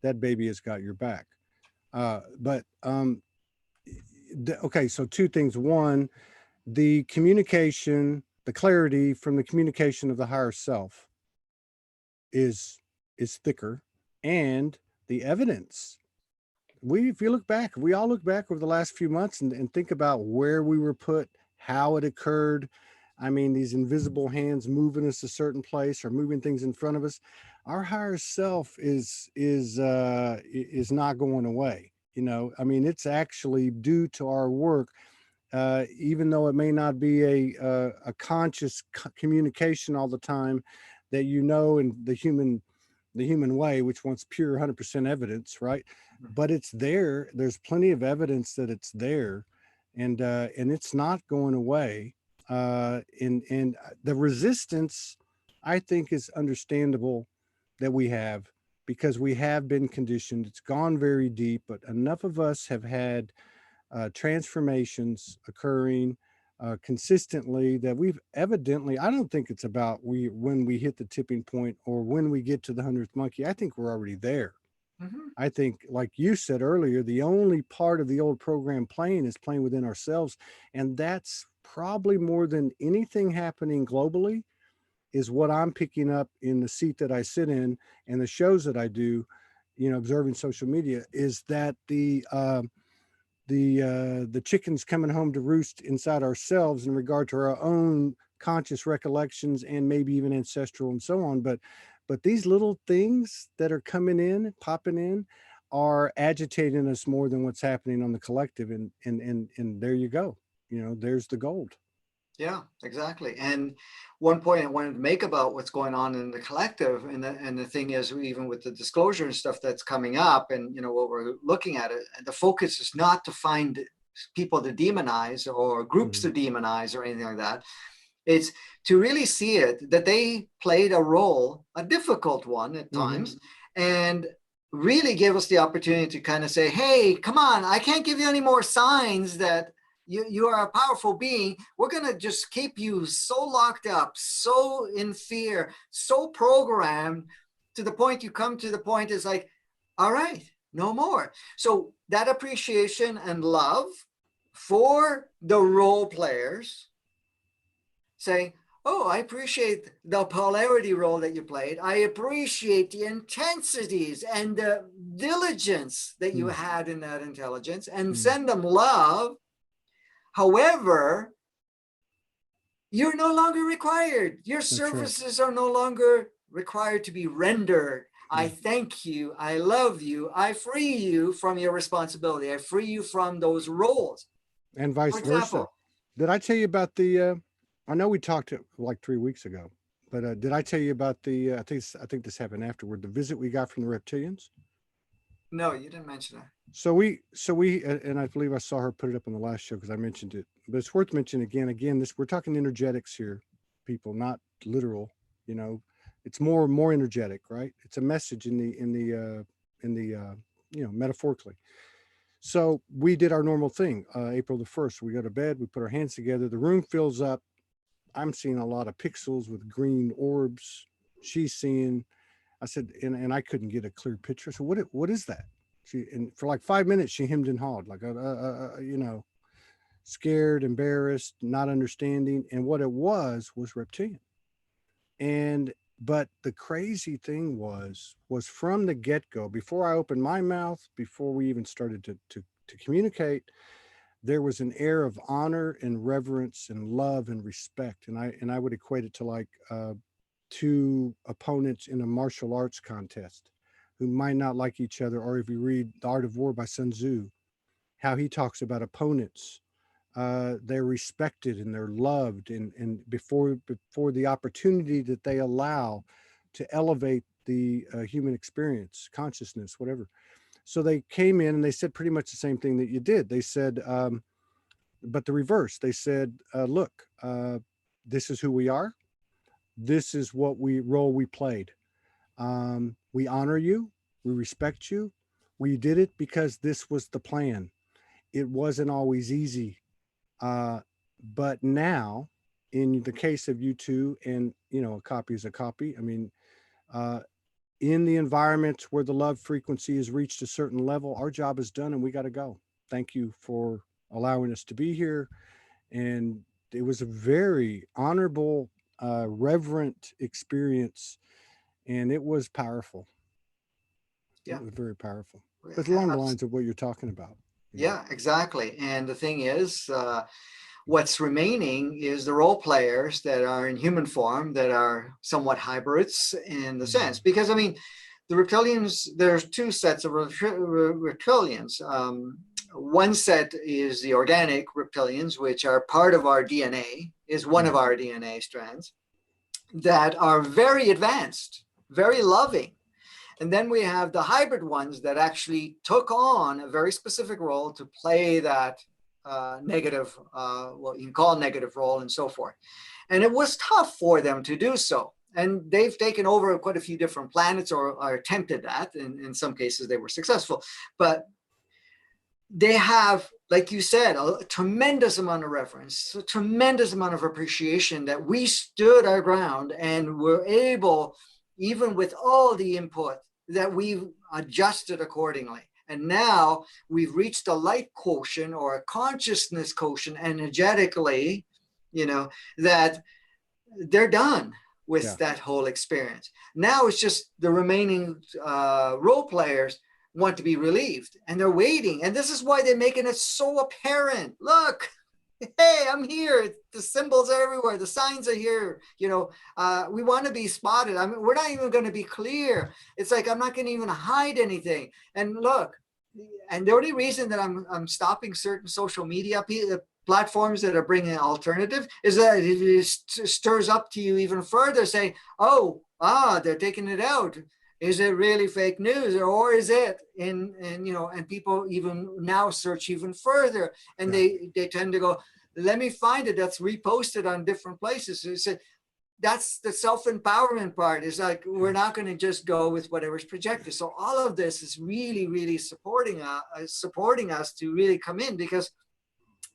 That baby has got your back." But okay, so two things. One, the communication, the clarity from the communication of the higher self is is thicker, and the evidence. We, if you look back, we all look back over the last few months and think about where we were put, how it occurred. I mean, these invisible hands moving us a certain place or moving things in front of us. Our higher self is not going away. You know, I mean, it's actually due to our work, even though it may not be a conscious communication all the time, that you know, in the human way, which wants pure 100% evidence, right? But it's there. There's plenty of evidence that it's there, and it's not going away. And the resistance, I think, is understandable that we have, because we have been conditioned. It's gone very deep, but enough of us have had transformations occurring consistently that we've evidently, I don't think it's about we when we hit the tipping point or when we get to the 100th monkey. I think we're already there. Mhm. I think, like you said earlier, the only part of the old program playing is playing within ourselves. And that's probably more than anything happening globally, is what I'm picking up in the seat that I sit in and the shows that I do, you know, observing social media, is that the chickens coming home to roost inside ourselves in regard to our own conscious recollections and maybe even ancestral and so on. But these little things that are coming in, popping in, are agitating us more than what's happening on the collective. And there you go. You know, there's the gold. Yeah, exactly. And one point I wanted to make about what's going on in the collective, and the thing is, even with the disclosure and stuff that's coming up, and you know what we're looking at, it, the focus is not to find people to demonize or groups Mhm. to demonize or anything like that. It's to really see it that they played a role, a difficult one at Mhm. times, and really give us the opportunity to kind of say, hey, come on, I can't give you any more signs that you are a powerful being. We're going to just keep you so locked up, so in fear, so programmed to the point you come to the point is like, all right, no more. So that appreciation and love for the role players, saying, oh, I appreciate the polarity role that you played. I appreciate the intensities and the diligence that you Mhm. had in that intelligence, and Mhm. send them love. However, you're no longer required. Your That's right. services are no longer required to be rendered. I Yeah. thank you. I love you. I free you from your responsibility. I free you from those roles. And For vice versa. example, Did I tell you about the? I know we talked like 3 weeks ago, but did I tell you about the? I think this happened afterward. The visit we got from the reptilians. no, you didn't mention that. So we and I believe I saw her put it up on the last show because I mentioned it, but it's worth mentioning again. Again, this, we're talking energetics here, people, not literal. You know, it's more energetic, right? It's a message in the you know, metaphorically. So we did our normal thing. April the 1st, we go to bed, we put our hands together, the room fills up. I'm seeing a lot of pixels with green orbs. She's seeing, I said, and I couldn't get a clear picture. So what is that? She, and for like 5 minutes, she hemmed and hawed, like, you know, scared, embarrassed, not understanding. And what it was reptilian. And, but the crazy thing was from the get go, before I opened my mouth, before we even started to communicate, there was an air of honor and reverence and love and respect. And I would equate it to like two opponents in a martial arts contest who might not like each other. Or if you read The Art of War by Sun Tzu, how he talks about opponents, they're respected and they're loved, and before the opportunity that they allow to elevate the human experience, consciousness, whatever. So they came in and they said pretty much the same thing that you did. They said, but the reverse. They said, look, this is who we are. This is what role we played. We honor you. We respect you. We did it because this was the plan. It wasn't always easy. Uh, but now, in the case of you two, and a copy is a copy. I mean, uh, in the environment where the love frequency has reached a certain level, our job is done and we got to go. Thank you for allowing us to be here. And it was a very honorable, reverent experience, and it was powerful. It Yeah. was very powerful. But along the lines of what you're talking about. Yeah, exactly. And the thing is, what's remaining is the role players that are in human form, that are somewhat hybrids in the sense. Because, I mean, the reptilians, there's two sets of reptilians. One set is the organic reptilians, which are part of our DNA, is one of our DNA strands, that are very advanced, very loving. And then we have the hybrid ones that actually took on a very specific role to play that negative, what you can call negative role and so forth. And it was tough for them to do so. And they've taken over quite a few different planets, or attempted that. And in some cases, they were successful. But they have, like you said, a tremendous amount of reverence, a tremendous amount of appreciation that we stood our ground and were able, even with all the input, that we've adjusted accordingly. And now we've reached a light quotient or a consciousness quotient energetically, that they're done with that whole experience. Now it's just the remaining role players want to be relieved, and they're waiting. And this is why they're making it so apparent. Look, hey, I'm here. The symbols are everywhere. The signs are here. We want to be spotted. I mean, we're not even going to be clear. It's like, I'm not going to even hide anything. And look, and the only reason that I'm stopping certain social media platforms that are bringing alternative is that it stirs up to you even further, saying, they're taking it out. Is it really fake news, or is it and people even now search even further, and they tend to go, let me find it that's reposted on different places. So it's that's the self-empowerment part. Is like, we're not going to just go with whatever's projected. So all of this is really, really supporting us to really come in, because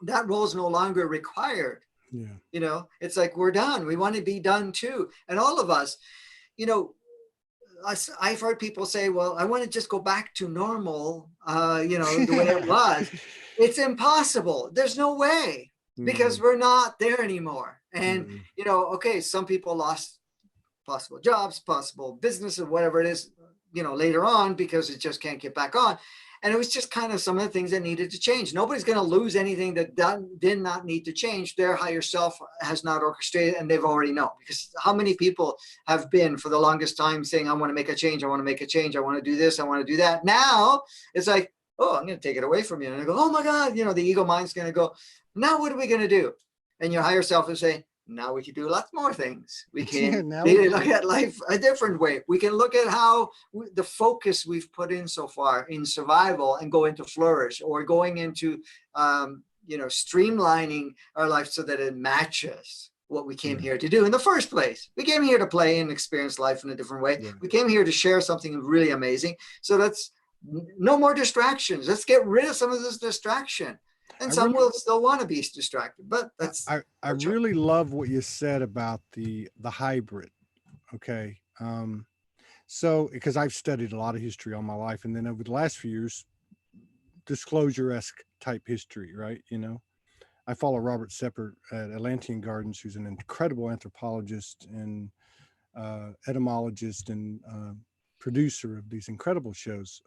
that role is no longer required. It's like, we're done. We want to be done too. And all of us, I've heard people say, well, I want to just go back to normal, the way it was. It's impossible. There's no way, because we're not there anymore. And, okay, some people lost possible jobs, possible business, or whatever it is, later on, because it just can't get back on. And it was just kind of some of the things that needed to change. Nobody's going to lose anything that did not need to change. Their higher self has not orchestrated, and they've already known. Because how many people have been for the longest time saying, I want to make a change, I want to make a change, I want to do this, I want to do that. Now it's like, oh, I'm going to take it away from you. And I go, oh my God, the ego mind's going to go, now what are we going to do? And your higher self is saying, now we can do lots more things. We can really look at life a different way. We can look at how the focus we've put in so far in survival and go into flourish, or going into, streamlining our life so that it matches what we came here to do in the first place. We came here to play and experience life in a different way. We came here to share something really amazing. So that's no more distractions. Let's get rid of some of this distraction. And some will still want to be distracted, but that's. I really love what you said about the hybrid. Okay. So, because I've studied a lot of history all my life, and then over the last few years, disclosure-esque type history, right? I follow Robert Seppert at Atlantean Gardens, who's an incredible anthropologist and etymologist and producer of these incredible shows.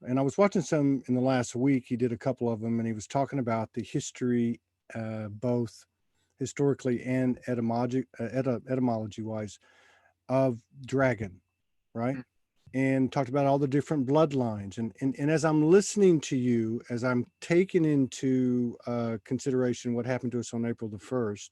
And I was watching some in the last week. He did a couple of them, and he was talking about the history, both historically and etymology-wise, of dragon, right? And talked about all the different bloodlines. And as I'm listening to you, as I'm taking into consideration what happened to us on April the 1st,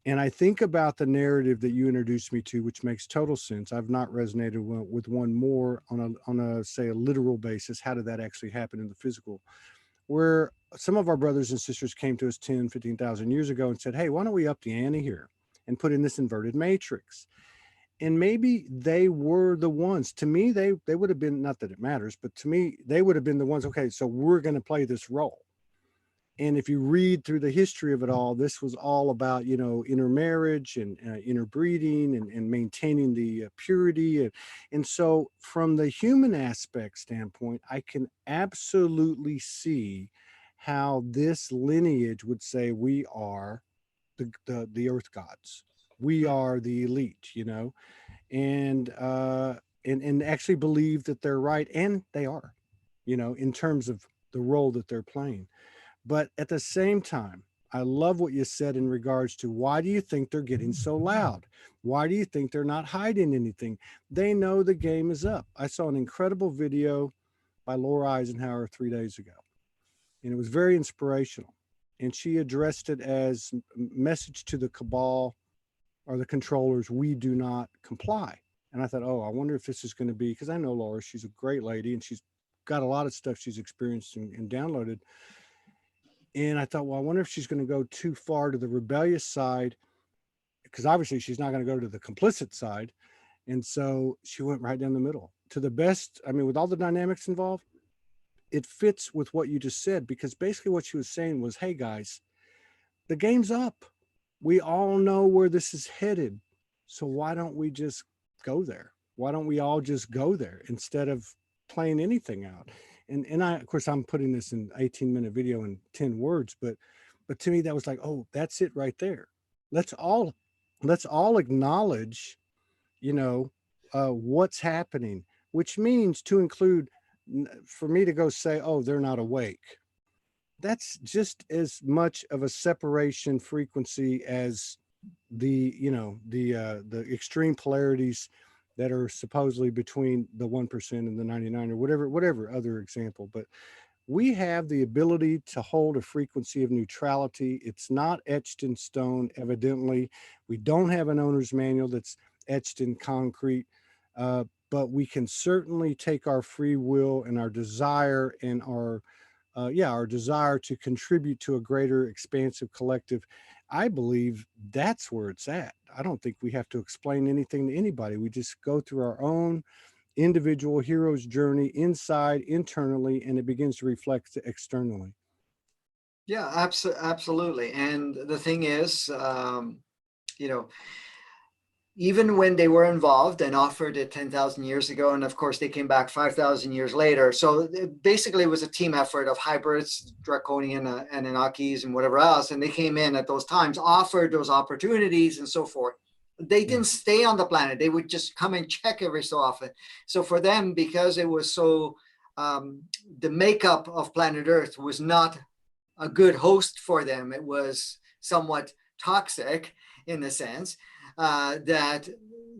and I think about the narrative that you introduced me to, which makes total sense. I've not resonated with one more on a say a literal basis. How did that actually happen in the physical? where some of our brothers and sisters came to us 10, 15,000 years ago and said, hey, why don't we up the ante here and put in this inverted matrix? And maybe they were the ones. To me, they would have been, not that it matters, but to me, they would have been the ones, okay, so we're going to play this role. And if you read through the history of it all, this was all about, intermarriage and interbreeding and maintaining the purity. And so from the human aspect standpoint, I can absolutely see how this lineage would say we are the earth gods. We are the elite, and actually believe that they're right. And they are, in terms of the role that they're playing. But at the same time, I love what you said in regards to why do you think they're getting so loud? Why do you think they're not hiding anything? They know the game is up. I saw an incredible video by Laura Eisenhower 3 days ago, and it was very inspirational. And she addressed it as message to the cabal or the controllers, we do not comply. And I thought, oh, I wonder if this is going to be, because I know Laura, she's a great lady and she's got a lot of stuff she's experienced and downloaded. And I thought, well, I wonder if she's going to go too far to the rebellious side, because obviously she's not going to go to the complicit side. And so she went right down the middle to the best. I mean, with all the dynamics involved, it fits with what you just said, because basically what she was saying was, hey, guys, the game's up. We all know where this is headed. So why don't we just go there? Why don't we all just go there instead of playing anything out? And I, of course, I'm putting this in 18-minute video in 10 words, but to me, that was like, oh, that's it right there. Let's all acknowledge, what's happening, which means to include, for me to go say, oh, they're not awake. That's just as much of a separation frequency as the extreme polarities that are supposedly between the 1% and the 99 or whatever other example. But we have the ability to hold a frequency of neutrality. It's not etched in stone, evidently. We don't have an owner's manual that's etched in concrete, but we can certainly take our free will and our desire and our desire to contribute to a greater expansive collective. I believe that's where it's at. I don't think we have to explain anything to anybody. We just go through our own individual hero's journey inside, internally, and it begins to reflect externally. Yeah, absolutely. And the thing is, even when they were involved and offered it 10,000 years ago, and of course they came back 5,000 years later. So basically it was a team effort of hybrids, Draconian, Anunnakis, and whatever else. And they came in at those times, offered those opportunities and so forth. They didn't stay on the planet. They would just come and check every so often. So for them, because it was so, the makeup of planet Earth was not a good host for them. It was somewhat toxic in a sense. That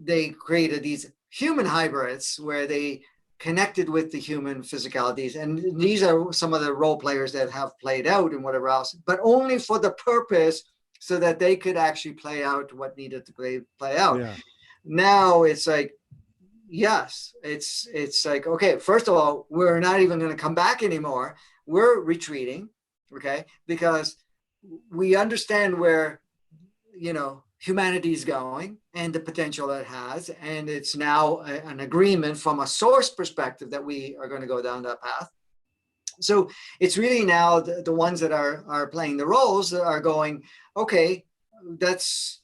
they created these human hybrids where they connected with the human physicalities. And these are some of the role players that have played out and whatever else, but only for the purpose so that they could actually play out what needed to play out. Yeah. Now it's like, yes, it's like, okay, first of all, we're not even going to come back anymore. We're retreating, okay, because we understand where, humanity is going and the potential that it has. And it's now an agreement from a source perspective that we are going to go down that path. So it's really now the ones that are playing the roles that are going, okay, let's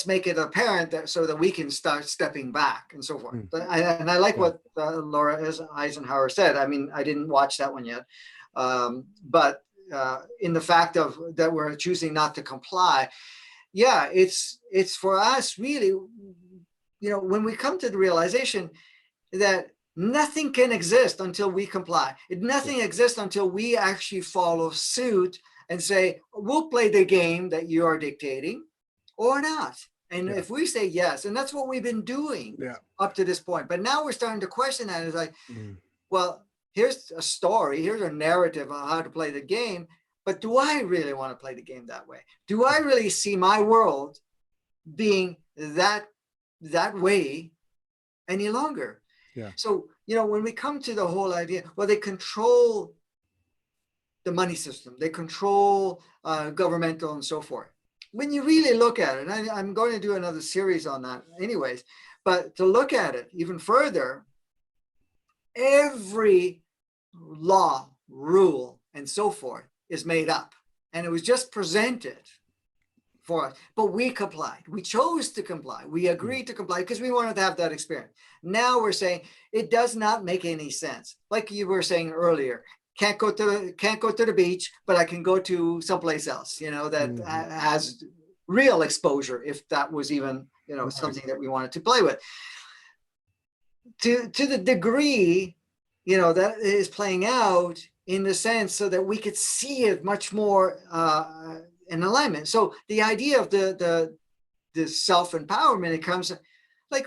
make it apparent that so that we can start stepping back and so forth. And I like what Laura Eisenhower said. I mean, I didn't watch that one yet, but in the fact of that we're choosing not to comply. Yeah, it's for us really, when we come to the realization that nothing can exist until we comply. Nothing exists until we actually follow suit and say, we'll play the game that you are dictating or not. And if we say yes, and that's what we've been doing up to this point, but now we're starting to question that. It's like, well, here's a story, here's a narrative on how to play the game. But do I really want to play the game that way? Do I really see my world being that way any longer? Yeah. So, when we come to the whole idea, well, they control the money system. They control governmental and so forth. When you really look at it, and I'm going to do another series on that anyways, but to look at it even further, every law, rule, and so forth is made up. And it was just presented for us, but we complied. We chose to comply. We agreed to comply because we wanted to have that experience. Now we're saying it does not make any sense. Like you were saying earlier, can't go to the beach, but I can go to someplace else, you know, that has real exposure, if that was even, you know, something that we wanted to play with. To the degree, you know, that is playing out in the sense so that we could see it much more in alignment. So the idea of the self-empowerment, it comes like,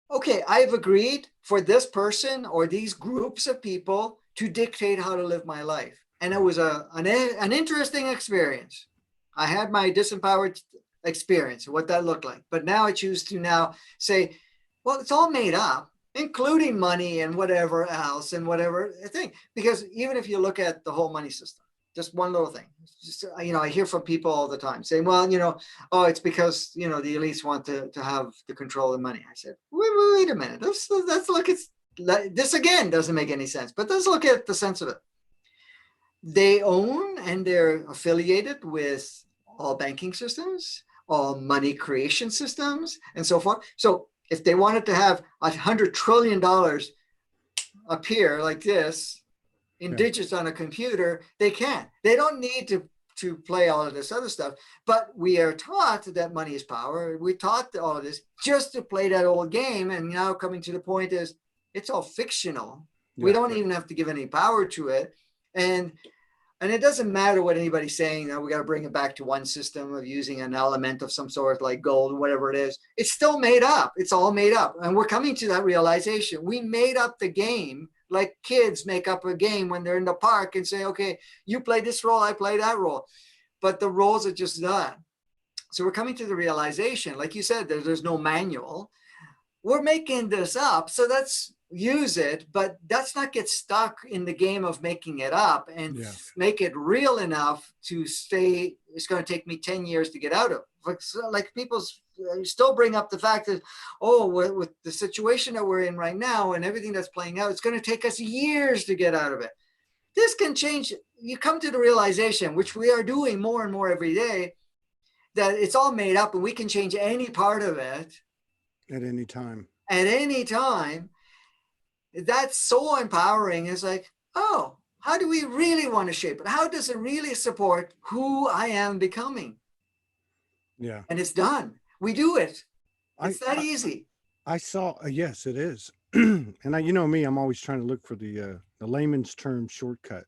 okay, I've agreed for this person or these groups of people to dictate how to live my life. And it was an interesting experience. I had my disempowered experience, what that looked like. But now I choose to now say, well, it's all made up, including money and whatever else and whatever thing. Because even if you look at the whole money system, just one little thing, just, you know, I hear from people all the time saying, well, you know, oh, it's because, you know, the elites want to have the control of money. I said, wait a minute. Let's look at this again. Doesn't make any sense, but let's look at the sense of it. They own and they're affiliated with all banking systems, all money creation systems, and so forth. So if they wanted to have $100 trillion appear like this in digits on a computer, they can. They don't need to play all of this other stuff. But we are taught that money is power. We taught all of this just to play that old game. And now coming to the point is it's all fictional. We don't even have to give any power to it. And it doesn't matter what anybody's saying. We got to bring it back to one system of using an element of some sort like gold, whatever it is. It's still made up. It's all made up. And we're coming to that realization. We made up the game like kids make up a game when they're in the park and say, okay, you play this role, I play that role. But the roles are just done. So we're coming to the realization, like you said, there's no manual. We're making this up. So that's use it, but let's not get stuck in the game of making it up and make it real enough to stay. It's going to take me 10 years to get out of. Like people still bring up the fact that, oh, with the situation that we're in right now and everything that's playing out, it's going to take us years to get out of it. This can change. You come to the realization, which we are doing more and more every day, that it's all made up and we can change any part of it at any time. At any time. That's so empowering. It's like, oh, how do we really want to shape it? How does it really support who I am becoming? Yeah. And it's done. We do it. It's that easy. I saw, yes, it is. And you know me, I'm always trying to look for the layman's term shortcut.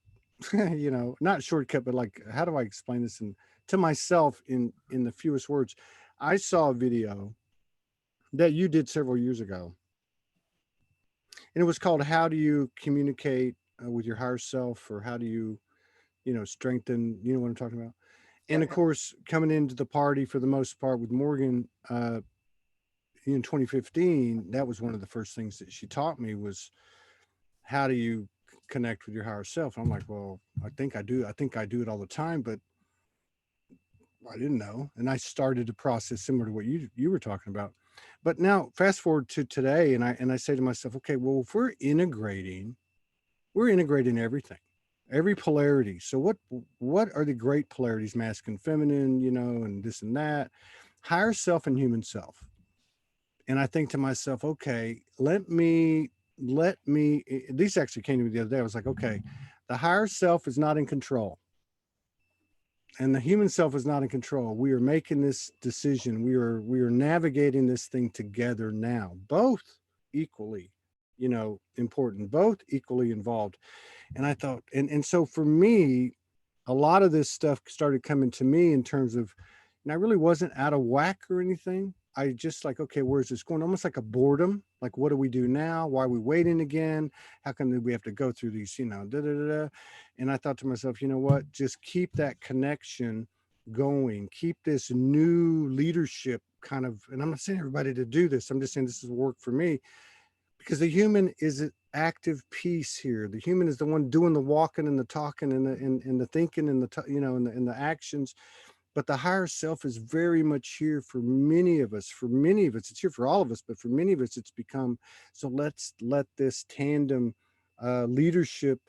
You know, not shortcut, but like, how do I explain this to myself in the fewest words? I saw a video that you did several years ago. And it was called "How Do You Communicate with Your Higher Self?" or "How Do You, you know, strengthen?" You know what I'm talking about. And of course, coming into the party for the most part with Morgan in 2015, that was one of the first things that she taught me was how do you connect with your higher self. And I'm like, well, I think I do. I think I do it all the time, but I didn't know. And I started a process similar to what you were talking about. But now fast forward to today, and I say to myself, okay, well, if we're integrating everything, every polarity. So what are the great polarities, masculine, feminine, you know, and this and that, higher self and human self. And I think to myself, okay, let me, these actually came to me the other day. I was like, okay, the higher self is not in control. And the human self is not in control. We are making this decision. We are navigating this thing together now, both equally, you know, important, both equally involved. And I thought, and so for me, a lot of this stuff started coming to me in terms of, and I really wasn't out of whack or anything. I just like, okay, where's this going? Almost like a boredom. Like, what do we do now? Why are we waiting again? How come we have to go through these, you know, da, da, da, da. And I thought to myself, you know what? Just keep that connection going. Keep this new leadership kind of, and I'm not saying everybody to do this. I'm just saying this is work for me. because the human is an active piece here. The human is the one doing the walking and the talking and the thinking and and the actions. But the higher self is very much here for many of us. For many of us, it's here for all of us, but for many of us, it's become, so let's let this tandem leadership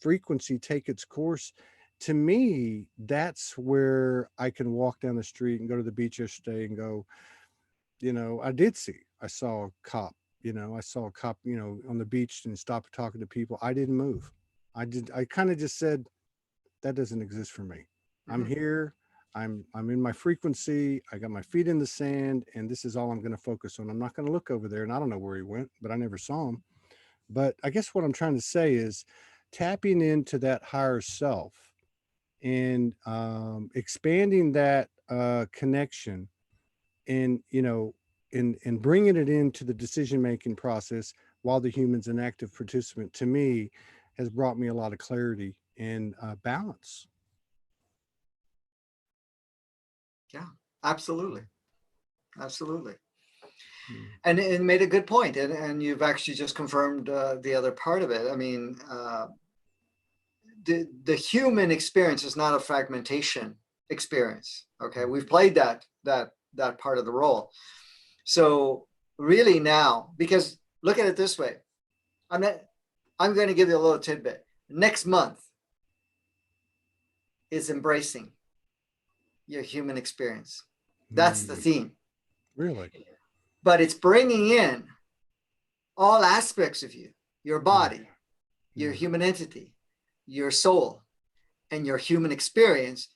frequency take its course. To me, that's where I can walk down the street and go to the beach yesterday and go, I saw a cop, on the beach and stopped talking to people. I didn't move. I kind of just said, that doesn't exist for me. I'm Mhm. here. I'm in my frequency. I got my feet in the sand, and this is all I'm going to focus on. I'm not going to look over there, and I don't know where he went, but I never saw him. But I guess what I'm trying to say is tapping into that higher self and expanding that connection, and and bringing it into the decision making process while the human's an active participant, to me, has brought me a lot of clarity and balance. Yeah, absolutely. Absolutely. Mm. And it made a good point. And you've actually just confirmed the other part of it. I mean, the human experience is not a fragmentation experience. Okay. We've played that part of the role. So really now, because look at it this way, I'm not, I'm going to give you a little tidbit. Next month is embracing your human experience. That's the Mm. theme. Really? But it's bringing in all aspects of you, your Yeah. body, your Yeah. human entity, your soul, and your human experience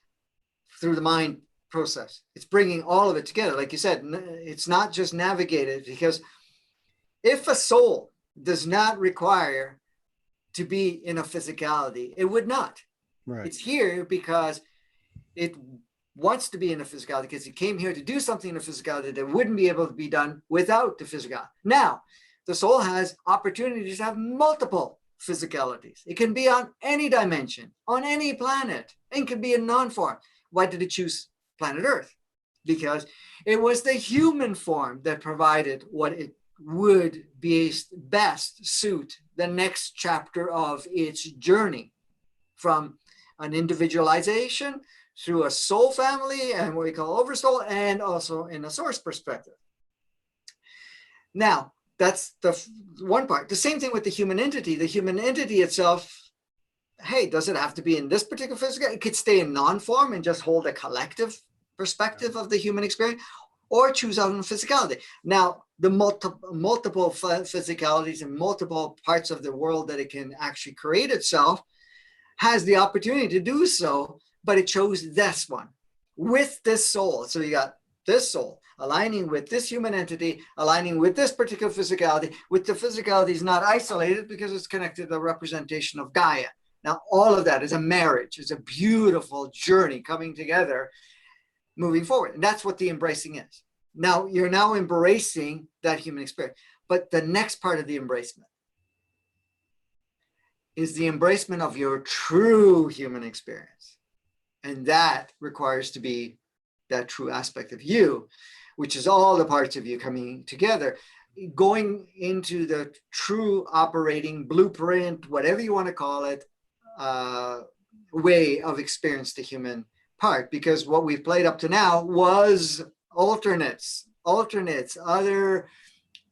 through the mind process. It's bringing all of it together. Like you said, it's not just navigated, because if a soul does not require to be in a physicality, it would not. Right. It's here because it wants to be in a physicality, because it came here to do something in a physicality that wouldn't be able to be done without the physicality. Now, the soul has opportunities to have multiple physicalities. It can be on any dimension, on any planet, and can be in non-form. Why did it choose planet Earth? Because it was the human form that provided what it would be best suit the next chapter of its journey, from an individualization through a soul family and what we call oversoul, and also in a source perspective. Now, that's the one part. The same thing with the human entity. The human entity itself, hey, does it have to be in this particular physical? It could stay in non-form and just hold a collective perspective of the human experience, or choose out in physicality. Now, the multiple physicalities and multiple parts of the world that it can actually create itself has the opportunity to do so, but it chose this one with this soul. So you got this soul aligning with this human entity, aligning with this particular physicality, with the physicality is not isolated because it's connected to the representation of Gaia. Now, all of that is a marriage, is a beautiful journey coming together, moving forward. And that's what the embracing is. Now, you're now embracing that human experience. But the next part of the embracement is the embracement of your true human experience. And that requires to be that true aspect of you, which is all the parts of you coming together, going into the true operating blueprint, whatever you want to call it, way of experience the human part. Because what we've played up to now was alternates, other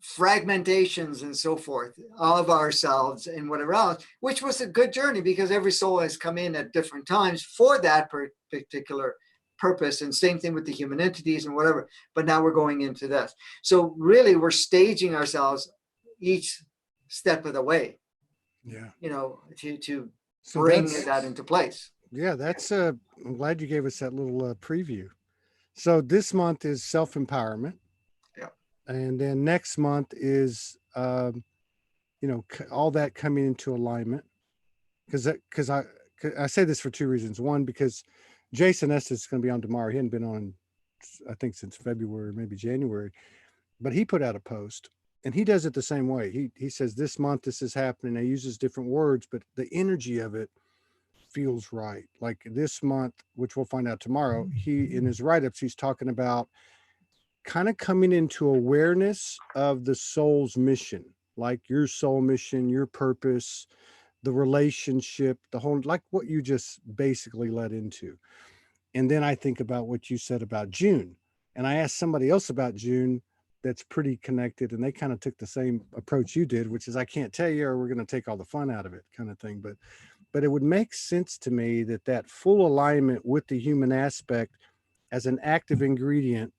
fragmentations and so forth of ourselves and whatever else, which was a good journey because every soul has come in at different times for that particular purpose. And same thing with the human entities and whatever. But now we're going into this. So really we're staging ourselves each step of the way, Yeah. to So bring that into place. yeah, I'm glad you gave us that little preview. So this month is self-empowerment. Yeah. And then next month is, all that coming into alignment. Because I say this for two reasons. One, because Jason Estes is going to be on tomorrow. He hadn't been on, I think, since February, maybe January, but he put out a post and he does it the same way. He says this month this is happening. He uses different words, but the energy of it feels right. Like this month, which we'll find out tomorrow, he in his write-ups he's talking about kind of coming into awareness of the soul's mission. like your soul mission, your purpose, the relationship, the whole, like what you just basically led into. And then I think about what you said about June. And I asked somebody else about June that's pretty connected, and they kind of took the same approach you did, which is I can't tell you, or we're going to take all the fun out of it, kind of thing. But it would make sense to me that that full alignment with the human aspect as an active ingredient,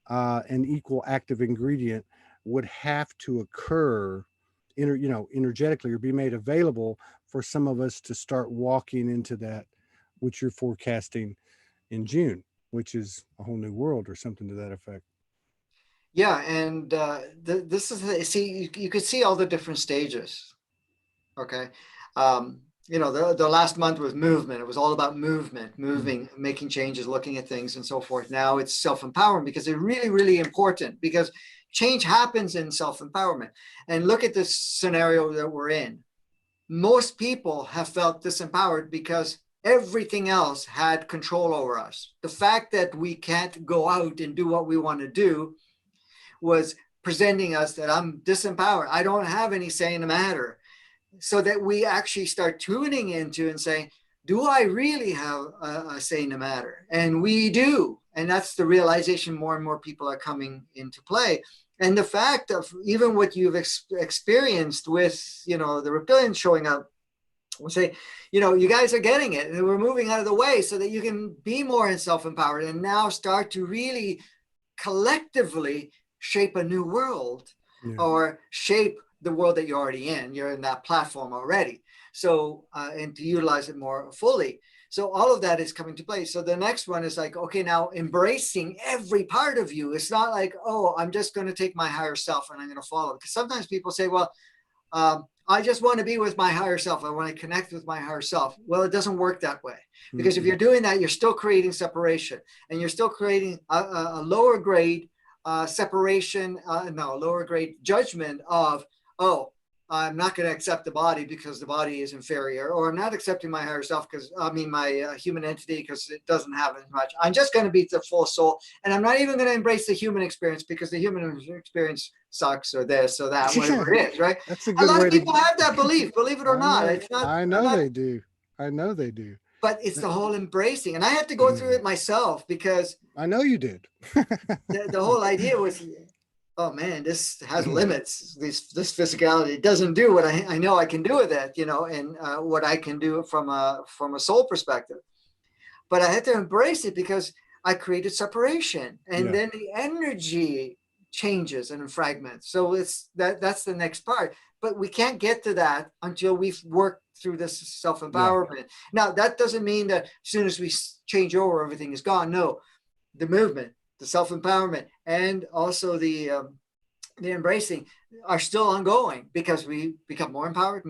an equal active ingredient, would have to occur, energetically, or be made available for some of us to start walking into that, which you're forecasting in June, which is a whole new world or something to that effect. Yeah, and this is see you could see all the different stages. Okay, the last month was movement. It was all about movement, moving, making changes, looking at things, and so forth. Now it's self-empowerment, because it's really, really important, because change happens in self-empowerment. And look at this scenario that we're in. Most people have felt disempowered because everything else had control over us. The fact that we can't go out and do what we want to do was presenting us that I'm disempowered. I don't have any say in the matter. So that we actually start tuning into and saying, do I really have a say in the matter? And we do. And that's the realization more and more people are coming into play. And the fact of even what you've experienced with, the reptilians showing up, we'll say, you guys are getting it, and we're moving out of the way so that you can be more in self-empowered and now start to really collectively shape a new world, Yeah. or shape the world that you're already in. You're in that platform already. So, and to utilize it more fully. So all of that is coming to play. So the next one is like, okay, now embracing every part of you. It's not like, oh, I'm just going to take my higher self and I'm going to follow. Because sometimes people say, well, I just want to be with my higher self. I want to connect with my higher self. Well, it doesn't work that way. Because if you're doing that, you're still creating separation, and you're still creating a lower grade separation, lower grade judgment of, oh, I'm not going to accept the body because the body is inferior, or I'm not accepting my higher self because, my human entity, because it doesn't have as much. I'm just going to be the full soul. And I'm not even going to embrace the human experience because the human experience sucks, or this or that, whatever it is, right? That's a A good lot way of people have that belief, believe it or not. It's not, I know they do. I know they do. but it's the whole embracing. And I had to go through it myself, because I know you did. the whole idea was, oh man, this has limits. This physicality doesn't do what I know I can do with it, and what I can do from a soul perspective. But I had to embrace it because I created separation, and then the energy changes and fragments. So that's the next part. But we can't get to that until we've worked through this self-empowerment. Now, that doesn't mean that as soon as we change over, everything is gone. No, the movement, the self-empowerment, and also the embracing are still ongoing, because we become more empowered,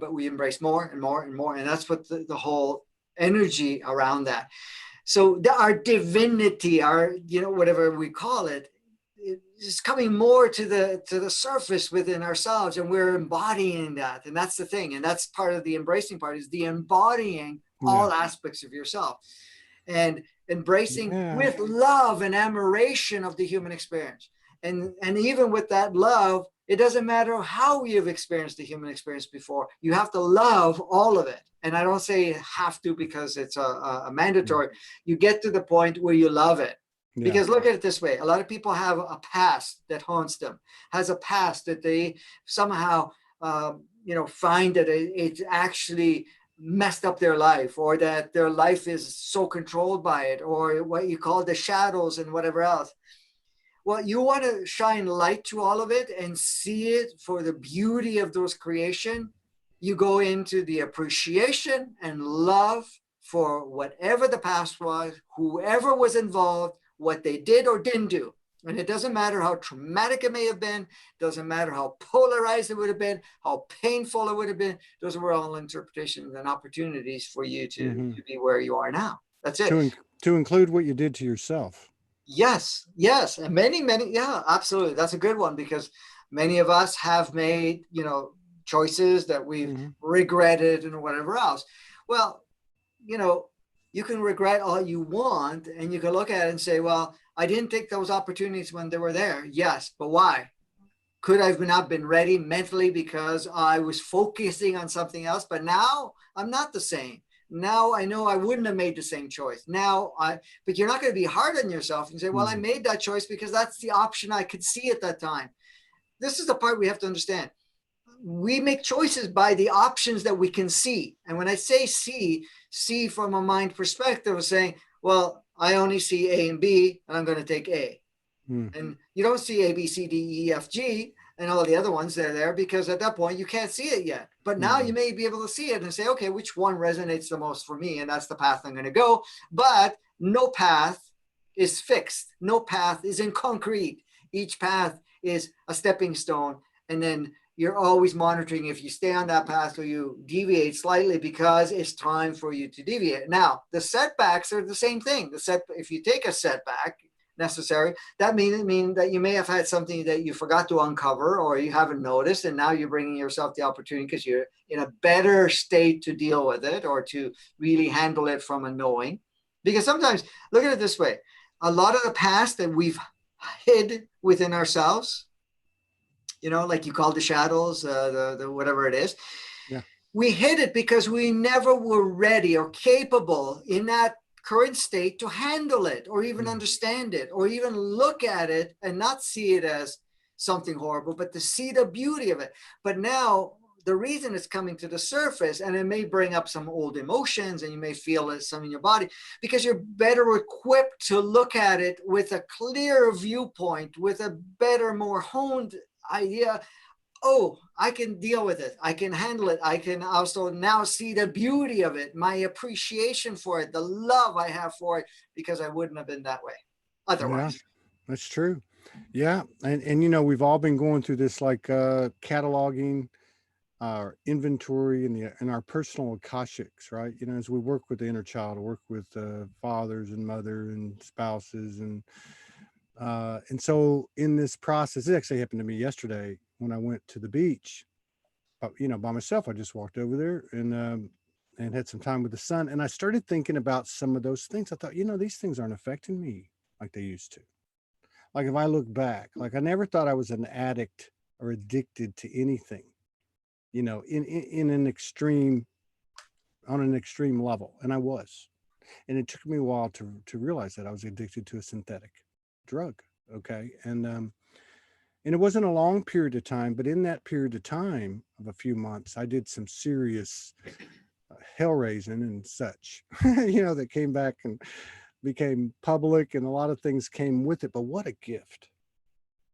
but we embrace more and more and more. And that's what the whole energy around that. So our divinity, our, whatever we call it, is coming more to the surface within ourselves, and we're embodying that. And that's the thing. And that's part of the embracing part, is the embodying all aspects of yourself, and embracing with love and admiration of the human experience. And even with that love, it doesn't matter how you've experienced the human experience before. You have to love all of it. And I don't say have to because it's a mandatory. You get to the point where you love it. Because look at it this way. A lot of people have a past that haunts them, has a past that they somehow, find that it's actually messed up their life, or that their life is so controlled by it, or what you call the shadows and whatever else. Well, you want to shine light to all of it and see it for the beauty of those creation. You go into the appreciation and love for whatever the past was, whoever was involved, what they did or didn't do. And it doesn't matter how traumatic it may have been, doesn't matter how polarized it would have been, how painful it would have been. Those were all interpretations and opportunities for you to be where you are now. That's it. To include what you did to yourself. Yes. And many, yeah, absolutely. That's a good one, because many of us have made, choices that we've regretted and whatever else. Well, you can regret all you want, and you can look at it and say, well, I didn't take those opportunities when they were there. Yes, but why? Could I have not been ready mentally because I was focusing on something else? But now I'm not the same. Now I know I wouldn't have made the same choice. But you're not going to be hard on yourself and say, well, I Mm. made that choice because that's the option I could see at that time. This is the part we have to understand. We make choices by the options that we can see. And when I say see from a mind perspective of saying, well, I only see A and B, and I'm going to take A. Mm. And you don't see A, B, C, D, E, F, G, and all the other ones that are there because at that point you can't see it yet. But now you Mm. may be able to see it and say, okay, which one resonates the most for me? And that's the path I'm going to go. But no path is fixed, no path is in concrete. Each path is a stepping stone. And then you're always monitoring if you stay on that path or you deviate slightly because it's time for you to deviate. Now, the setbacks are the same thing. If you take a setback, necessary, that mean that you may have had something that you forgot to uncover or you haven't noticed, and now you're bringing yourself the opportunity because you're in a better state to deal with it or to really handle it from a knowing. Because sometimes, look at it this way, a lot of the past that we've hid within ourselves, like you call the shadows, the whatever it is, Yeah. we hid it because we never were ready or capable in that current state to handle it or even Mm. understand it or even look at it and not see it as something horrible, but to see the beauty of it. But now the reason it's coming to the surface, and it may bring up some old emotions and you may feel it some in your body because you're better equipped to look at it with a clearer viewpoint, with a better, more honed idea. Oh, I can deal with it. I can handle it. I can also now see the beauty of it, my appreciation for it, the love I have for it, because I wouldn't have been that way Yeah, otherwise. that's true. Yeah. And we've all been going through this like cataloging our inventory and the and our personal akashics, right? As we work with the inner child, work with fathers and mother and spouses, and so in this process, it actually happened to me yesterday when I went to the beach. By myself, I just walked over there and had some time with the sun, and I started thinking about some of those things. I thought, these things aren't affecting me like they used to. Like if I look back, like I never thought I was an addict or addicted to anything, in an extreme on an extreme level, and I was. And it took me a while to realize that I was addicted to a synthetic drug. Okay, and it wasn't a long period of time, but in that period of time of a few months, I did some serious hell raising and such, that came back and became public, and a lot of things came with it. But what a gift!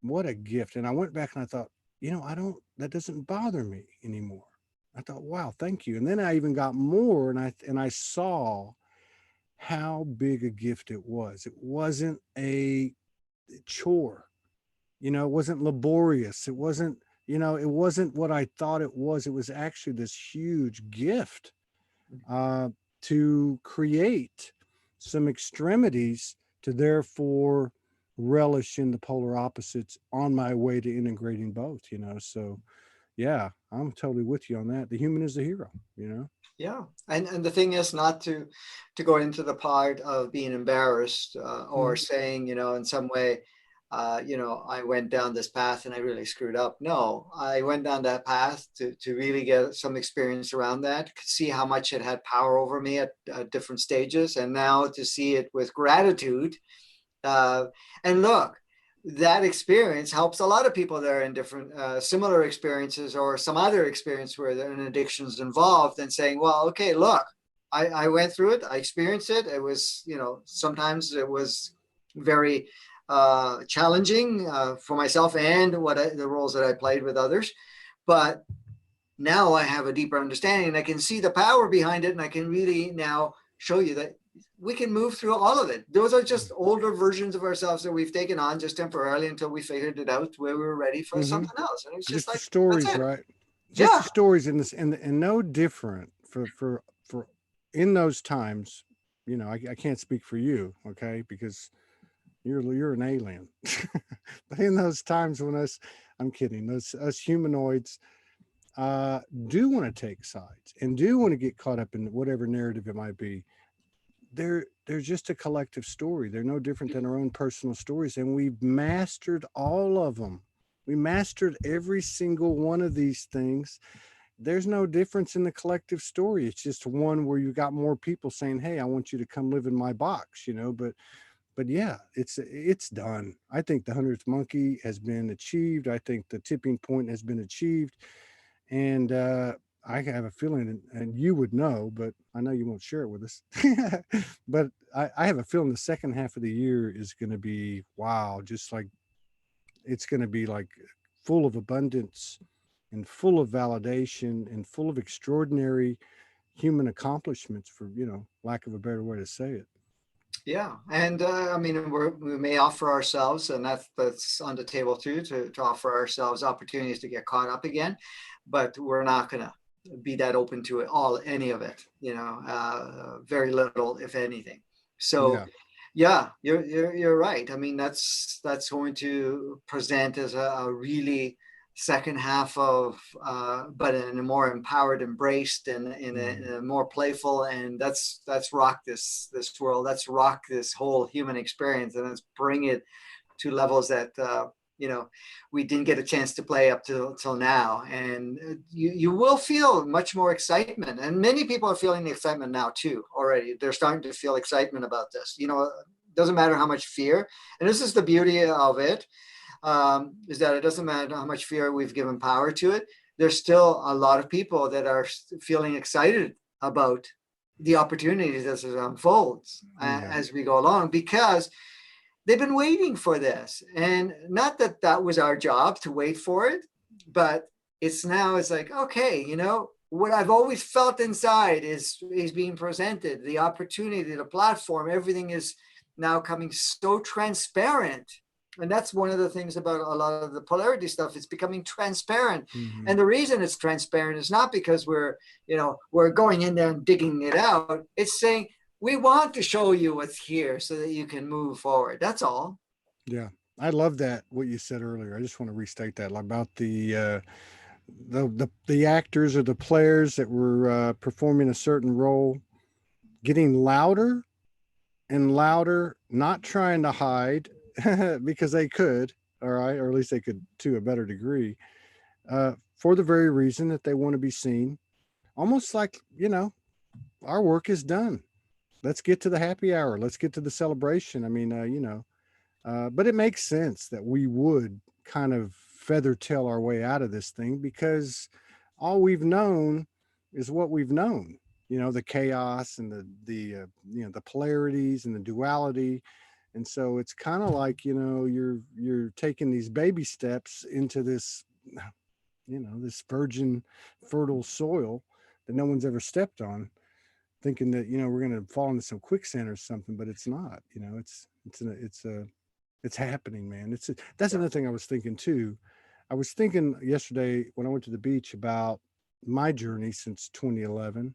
What a gift! And I went back and I thought, that doesn't bother me anymore. I thought, wow, thank you. And then I even got more, and I saw how big a gift it was. It wasn't a chore, it wasn't laborious. It wasn't what I thought it was. It was actually this huge gift uh, to create some extremities to therefore relish in the polar opposites on my way to integrating both. So yeah, I'm totally with you on that. The human is the hero. Yeah, and the thing is not to go into the part of being embarrassed or Mm-hmm. saying, in some way, I went down this path and I really screwed up. No, I went down that path to really get some experience around that, see how much it had power over me at different stages, and now to see it with gratitude. Uh, and look, that experience helps a lot of people that are in different similar experiences or some other experience where an addiction is involved, and saying, well, okay, look, I went through it. I experienced it. It was, sometimes it was very challenging for myself and the roles that I played with others. But now I have a deeper understanding and I can see the power behind it. And I can really now show you that we can move through all of it. Those are just older versions of ourselves that we've taken on just temporarily until we figured it out where we were ready for Mm-hmm. something else. And it's just Just the like, that's stories, it. right? Just the Yeah. stories in this, and no different for in those times. I can't speak for you, okay, because you're an alien. But in those times when I'm kidding, those us humanoids uh, do want to take sides and do want to get caught up in whatever narrative it might be. They're just a collective story. They're no different than our own personal stories, and we've mastered all of them We mastered every single one of these things. There's no difference in the collective story. It's just one where you got more people saying, "Hey, I want you to come live in my box," but yeah, it's done. I think the 100th monkey has been achieved. I think the tipping point has been achieved, and I have a feeling, and you would know, but I know you won't share it with us. But I have a feeling the second half of the year is going to be wow, just like it's going to be like full of abundance and full of validation and full of extraordinary human accomplishments, for lack of a better way to say it. Yeah, and I mean, we may offer ourselves, and that's on the table too, to offer ourselves opportunities to get caught up again, but we're not going to be that open to it all, any of it, very little, if anything. So, Yeah. yeah, you're right. I mean, that's going to present as a really second half of, but in a more empowered, embraced, and in a more playful, and that's rock this world. Let's rock this whole human experience, and let's bring it to levels that we didn't get a chance to play up till now. And you will feel much more excitement, and many people are feeling the excitement now too already. They're starting to feel excitement about this. Doesn't matter how much fear, and this is the beauty of it, is that it doesn't matter how much fear we've given power to it. There's still a lot of people that are feeling excited about the opportunities as it unfolds, Yeah. as we go along, because they've been waiting for this. And not that that was our job to wait for it, but it's like, okay, what I've always felt inside is being presented. The opportunity, the platform, everything is now coming so transparent. And that's one of the things about a lot of the polarity stuff. It's becoming transparent. Mm-hmm. And the reason it's transparent is not because we're going in there and digging it out. It's saying, we want to show you what's here so that you can move forward. That's all. Yeah. I love that, what you said earlier. I just want to restate that about the actors or the players that were performing a certain role getting louder and louder, not trying to hide because they could, all right, or at least they could to a better degree, for the very reason that they want to be seen. Almost like, our work is done. Let's get to the happy hour. Let's get to the celebration. I mean, but it makes sense that we would kind of feather tail our way out of this thing because all we've known is what we've known. The chaos and the polarities and the duality. And so it's kind of like, you're taking these baby steps into this, this virgin fertile soil that no one's ever stepped on, thinking that, we're going to fall into some quicksand or something, but it's not. It's happening, man. That's another thing I was thinking too. I was thinking yesterday when I went to the beach about my journey since 2011,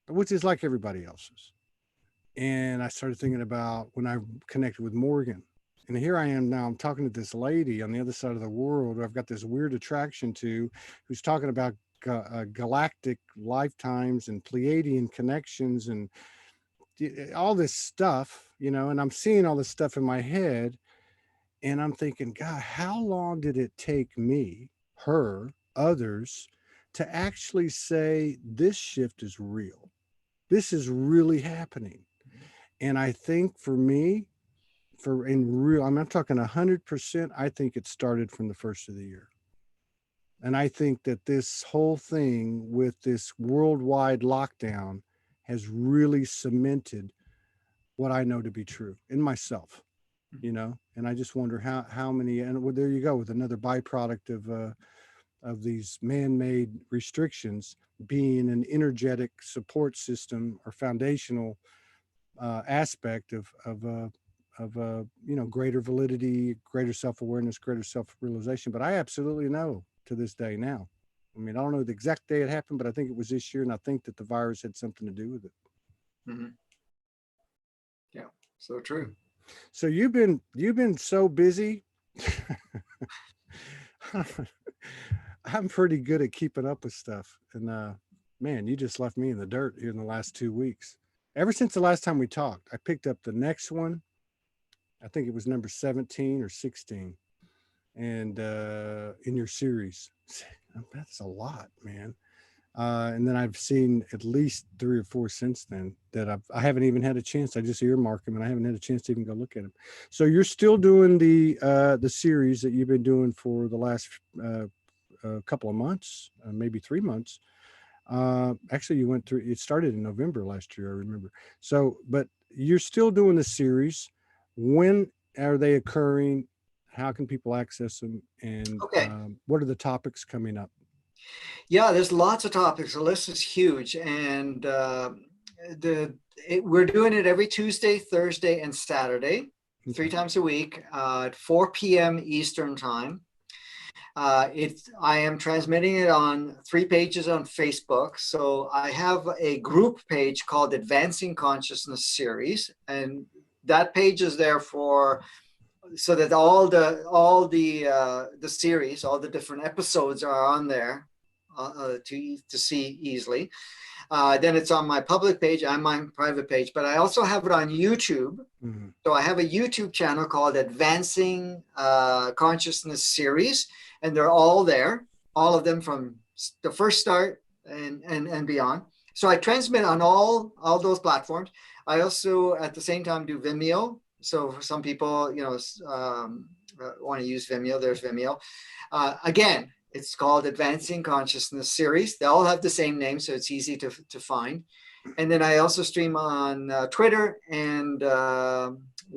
which is like everybody else's. And I started thinking about when I connected with Morgan. And here I am now, I'm talking to this lady on the other side of the world who I've got this weird attraction to, who's talking about galactic lifetimes and Pleiadian connections and all this stuff, and I'm seeing all this stuff in my head. And I'm thinking, God, how long did it take me, her, others to actually say this shift is real? This is really happening. And I think for me, I'm talking 100%, I think it started from the first of the year. And I think that this whole thing with this worldwide lockdown has really cemented what I know to be true in myself. And I just wonder how many, and well, there you go with another byproduct of these man-made restrictions being an energetic support system or foundational aspect of greater validity, greater self-awareness, greater self-realization. But I absolutely know to this day now. I mean, I don't know the exact day it happened, but I think it was this year, and I think that the virus had something to do with it. Mm-hmm. Yeah, so true. So you've been so busy. I'm pretty good at keeping up with stuff. And man, you just left me in the dirt here in the last 2 weeks. Ever since the last time we talked, I picked up the next one. I think it was number 17 or 16. and in your series. That's a lot, man. And then I've seen at least 3 or 4 since then that I haven't even had a chance. I just earmark them, and I haven't had a chance to even go look at them. So you're still doing the series that you've been doing for the last couple of months, maybe 3 months. Actually, you went through. It started in November last year, I remember. So, but you're still doing the series. When are they occurring? How can people access them? And Okay. what are the topics coming up? Yeah, there's lots of topics. The list is huge, and we're doing it every Tuesday, Thursday, and Saturday, three Okay. times a week at 4 p.m. Eastern time. I am transmitting it on 3 pages on Facebook. So I have a group page called Advancing Consciousness Series, and that page is there for so that all the series, all the different episodes are on there to see easily. Then it's on my public page and my private page, but I also have it on YouTube. Mhm. So I have a YouTube channel called Advancing Consciousness Series, and they're all there, all of them from the first start and beyond. So I transmit on all those platforms. I also at the same time do Vimeo. So for some people, want to use Vimeo, there's Vimeo. Again, it's called Advancing Consciousness Series. They all have the same name, so it's easy to find. And then I also stream on Twitter and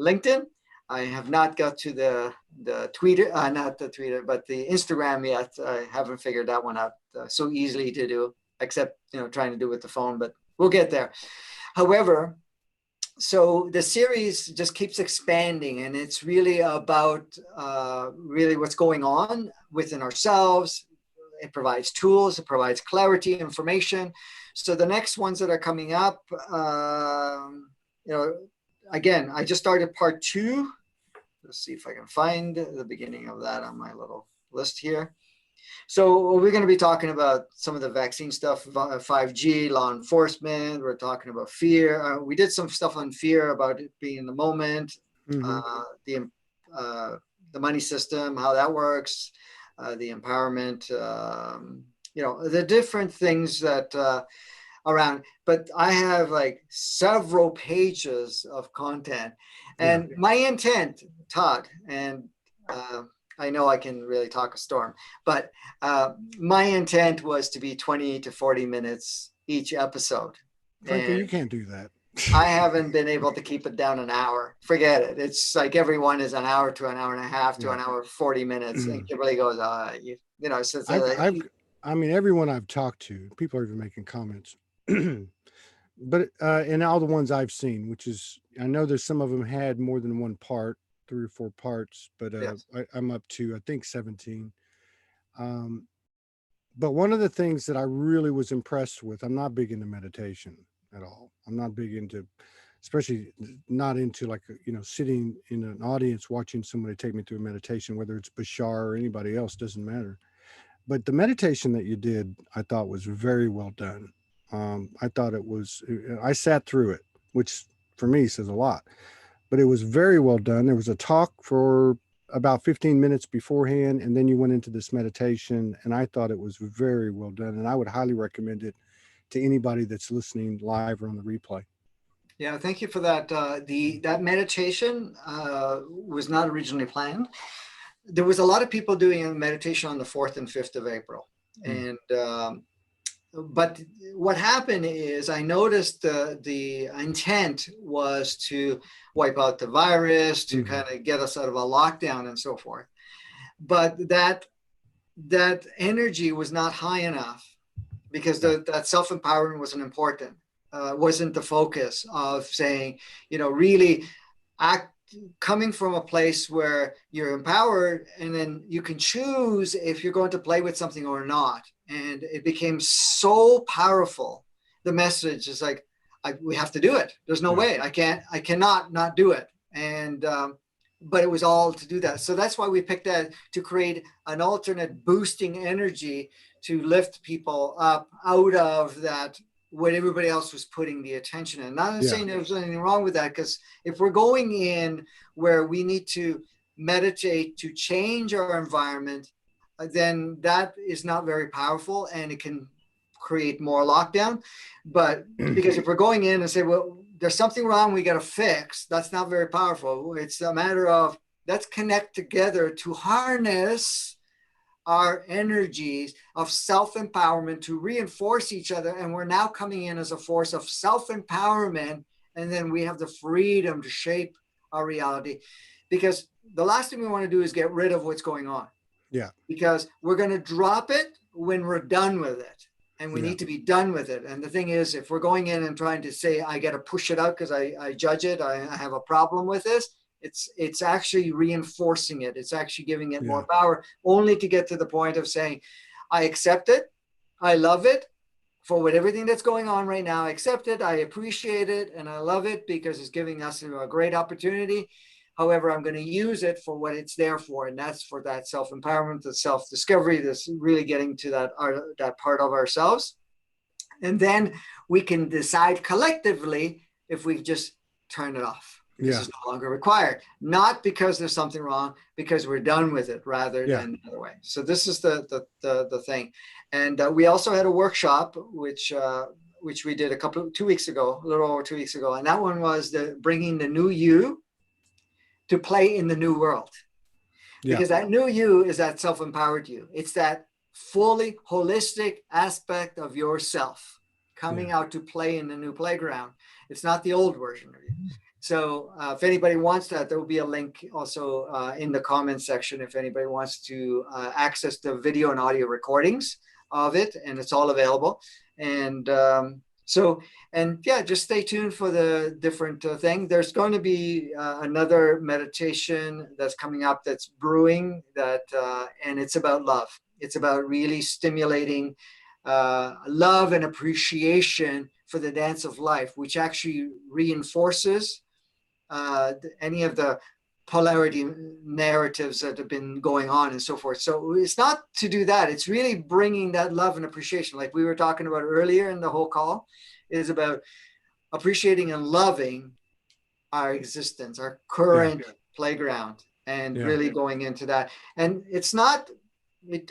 LinkedIn. I have not got to the Twitter, not the Twitter, but the Instagram yet. I haven't figured that one out so easily to do, except trying to do with the phone. But we'll get there. However, so the series just keeps expanding, and it's really about really what's going on within ourselves. It provides tools, it provides clarity, information. So the next ones that are coming up, again, I just started part 2. Let's see if I can find the beginning of that on my little list here. So we're going to be talking about some of the vaccine stuff, 5G, law enforcement. We're talking about fear. We did some stuff on fear about it being in the moment, Mm-hmm. The money system, how that works, the empowerment, the different things that around. But I have like several pages of content, Yeah. and my intent, Todd, and I know I can really talk a storm, but my intent was to be 20 to 40 minutes each episode. Franco, you And can't do that. I haven't been able to keep it down an hour. Forget it. It's like everyone is an hour to an hour and a half to Yeah. an hour, 40 minutes. And Kimberly goes, so it's I've, I've, I mean, everyone I've talked to, people are even making comments. But in all the ones I've seen, which is, I know there's some of them had more than one part, 3 or 4 parts, but yes. I'm up to, I think, 17. Um, but one of the things that I really was impressed with, I'm not big into meditation at all. I'm not big into, especially not into like, sitting in an audience watching somebody take me through a meditation, whether it's Bashar or anybody else, doesn't matter. But the meditation that you did, I thought was very well done. I thought it was, I sat through it, which for me says a lot, but it was very well done. There was a talk for about 15 minutes beforehand, and then you went into this meditation, and I thought it was very well done. And I would highly recommend it to anybody that's listening live or on the replay. Yeah, thank you for that. That meditation was not originally planned. There was a lot of people doing a meditation on the 4th and 5th of April. Mm. And but what happened is I noticed the intent was to wipe out the virus, to kind of get us out of a lockdown and so forth. But that energy was not high enough because that self-empowerment wasn't important, wasn't the focus of saying, really act, coming from a place where you're empowered and then you can choose if you're going to play with something or not. And it became so powerful. The message is like, we have to do it. There's no way. I cannot not do it. And, but it was all to do that. So that's why we picked that, to create an alternate boosting energy to lift people up out of that, what everybody else was putting the attention in. Not saying there's anything wrong with that, because if we're going in where we need to meditate to change our environment, then that is not very powerful, and it can create more lockdown. But because if we're going in and say, well, there's something wrong, we got to fix, that's not very powerful. It's a matter of, let's connect together to harness our energies of self-empowerment to reinforce each other. And we're now coming in as a force of self-empowerment. And then we have the freedom to shape our reality. Because the last thing we want to do is get rid of what's going on. Yeah. Because we're going to drop it when we're done with it. And we need to be done with it. And the thing is, if we're going in and trying to say, I got to push it out because I judge it, I have a problem with this, it's actually reinforcing it. It's actually giving it more power, only to get to the point of saying, I accept it. I love it for everything that's going on right now. I accept it. I appreciate it. And I love it because it's giving us a great opportunity. However, I'm going to use it for what it's there for. And that's for that self-empowerment, the self-discovery, that's really getting to that part of ourselves. And then we can decide collectively if we just turn it off. This is no longer required, not because there's something wrong, because we're done with it rather than the other way. So this is the thing. And we also had a workshop, which we did 2 weeks ago, a little over 2 weeks ago. And that one was bringing the new you to play in the new world. Because that new you is that self-empowered you. It's that fully holistic aspect of yourself coming out to play in the new playground. It's not the old version of you. So if anybody wants that, there will be a link also in the comments section if anybody wants to access the video and audio recordings of it, and it's all available. And just stay tuned for the different thing. There's going to be another meditation that's coming up that's brewing, and it's about love. It's about really stimulating love and appreciation for the dance of life, which actually reinforces any of the polarity narratives that have been going on and so forth. So it's not to do that. It's really bringing that love and appreciation, like we were talking about earlier in the whole call, is about appreciating and loving our existence, our current playground, and really going into that. And it's not,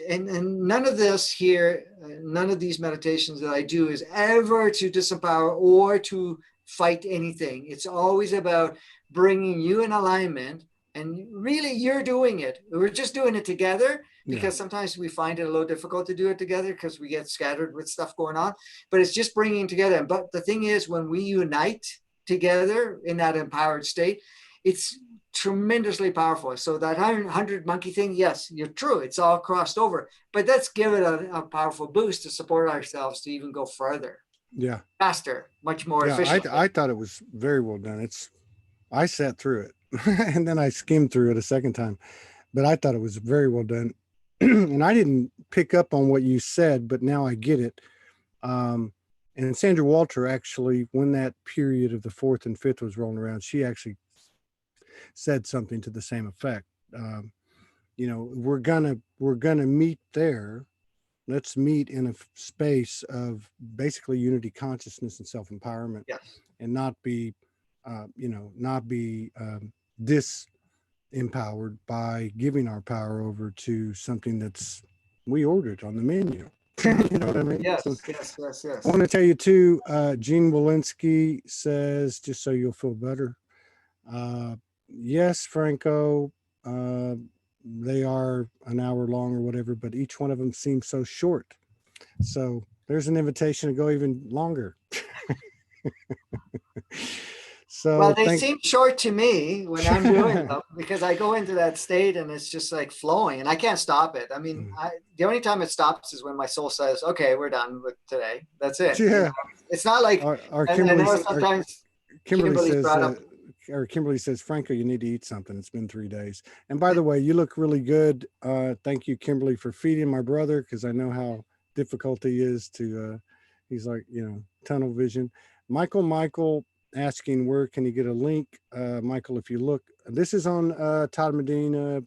and none of this here, none of these meditations that I do is ever to disempower or to fight anything. It's always about bringing you in alignment, and really you're doing it. We're just doing it together because sometimes we find it a little difficult to do it together because we get scattered with stuff going on, but it's just bringing together. But the thing is, when we unite together in that empowered state, it's tremendously powerful. So that 100 monkey thing, yes, you're true. It's all crossed over, but let's give it a powerful boost to support ourselves to even go further. Faster, much more efficient. I thought it was very well done. I sat through it and then I skimmed through it a second time, but I thought it was very well done. And I didn't pick up on what you said, but now I get it. And Sandra Walter, actually, when that period of the 4th and 5th was rolling around, she actually said something to the same effect. We're gonna meet there. Let's meet in a space of basically unity consciousness and self-empowerment, and not be disempowered by giving our power over to something that's we ordered on the menu. You know what I mean? Yes. I want to tell you too, Gene Walensky says, just so you'll feel better. Yes, Franco, they are an hour long or whatever, but each one of them seems so short. So there's an invitation to go even longer. So they seem short to me when I'm doing them, because I go into that state and it's just like flowing and I can't stop it. I mean, the only time it stops is when my soul says, okay, we're done with today. That's it. Yeah. It's not like, Kimberly says, Franco, you need to eat something. It's been 3 days. And by the way, you look really good. Thank you, Kimberly, for feeding my brother, because I know how difficult he is to, he's like, tunnel vision. Michael asking, where can you get a link? Michael, if you look, this is on Todd Medina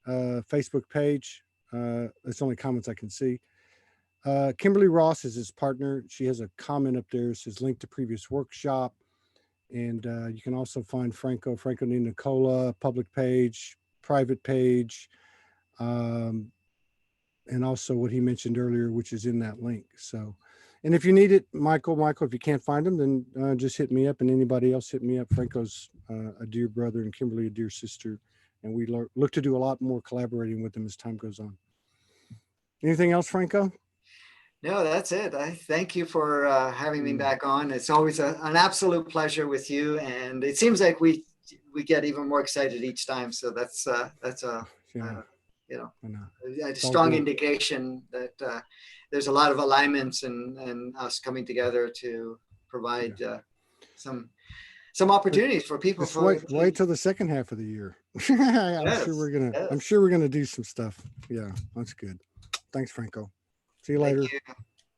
Facebook page. It's only comments I can see. Kimberly Ross is his partner. She has a comment up there. It says link to previous workshop. And you can also find Franco DeNicola public page. private page, and also what he mentioned earlier, which is in that link. So, and if you need it, Michael, if you can't find them, then just hit me up, and anybody else hit me up. Franco's a dear brother and Kimberly a dear sister, and we look to do a lot more collaborating with them as time goes on. Anything else, Franco? No, that's it. I thank you for having me back on. It's always an absolute pleasure with you, and it seems like we get even more excited each time. So that's a Yeah, you know, I know. a It's all strong good. indication that there's a lot of alignments and us coming together to provide some opportunities for people. Just wait till the second half of the year. I'm sure Yes, we're gonna do some stuff. Yeah, that's good. Thanks, Franco. See you thank later. you.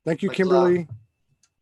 Thank you, Much love. Kimberly.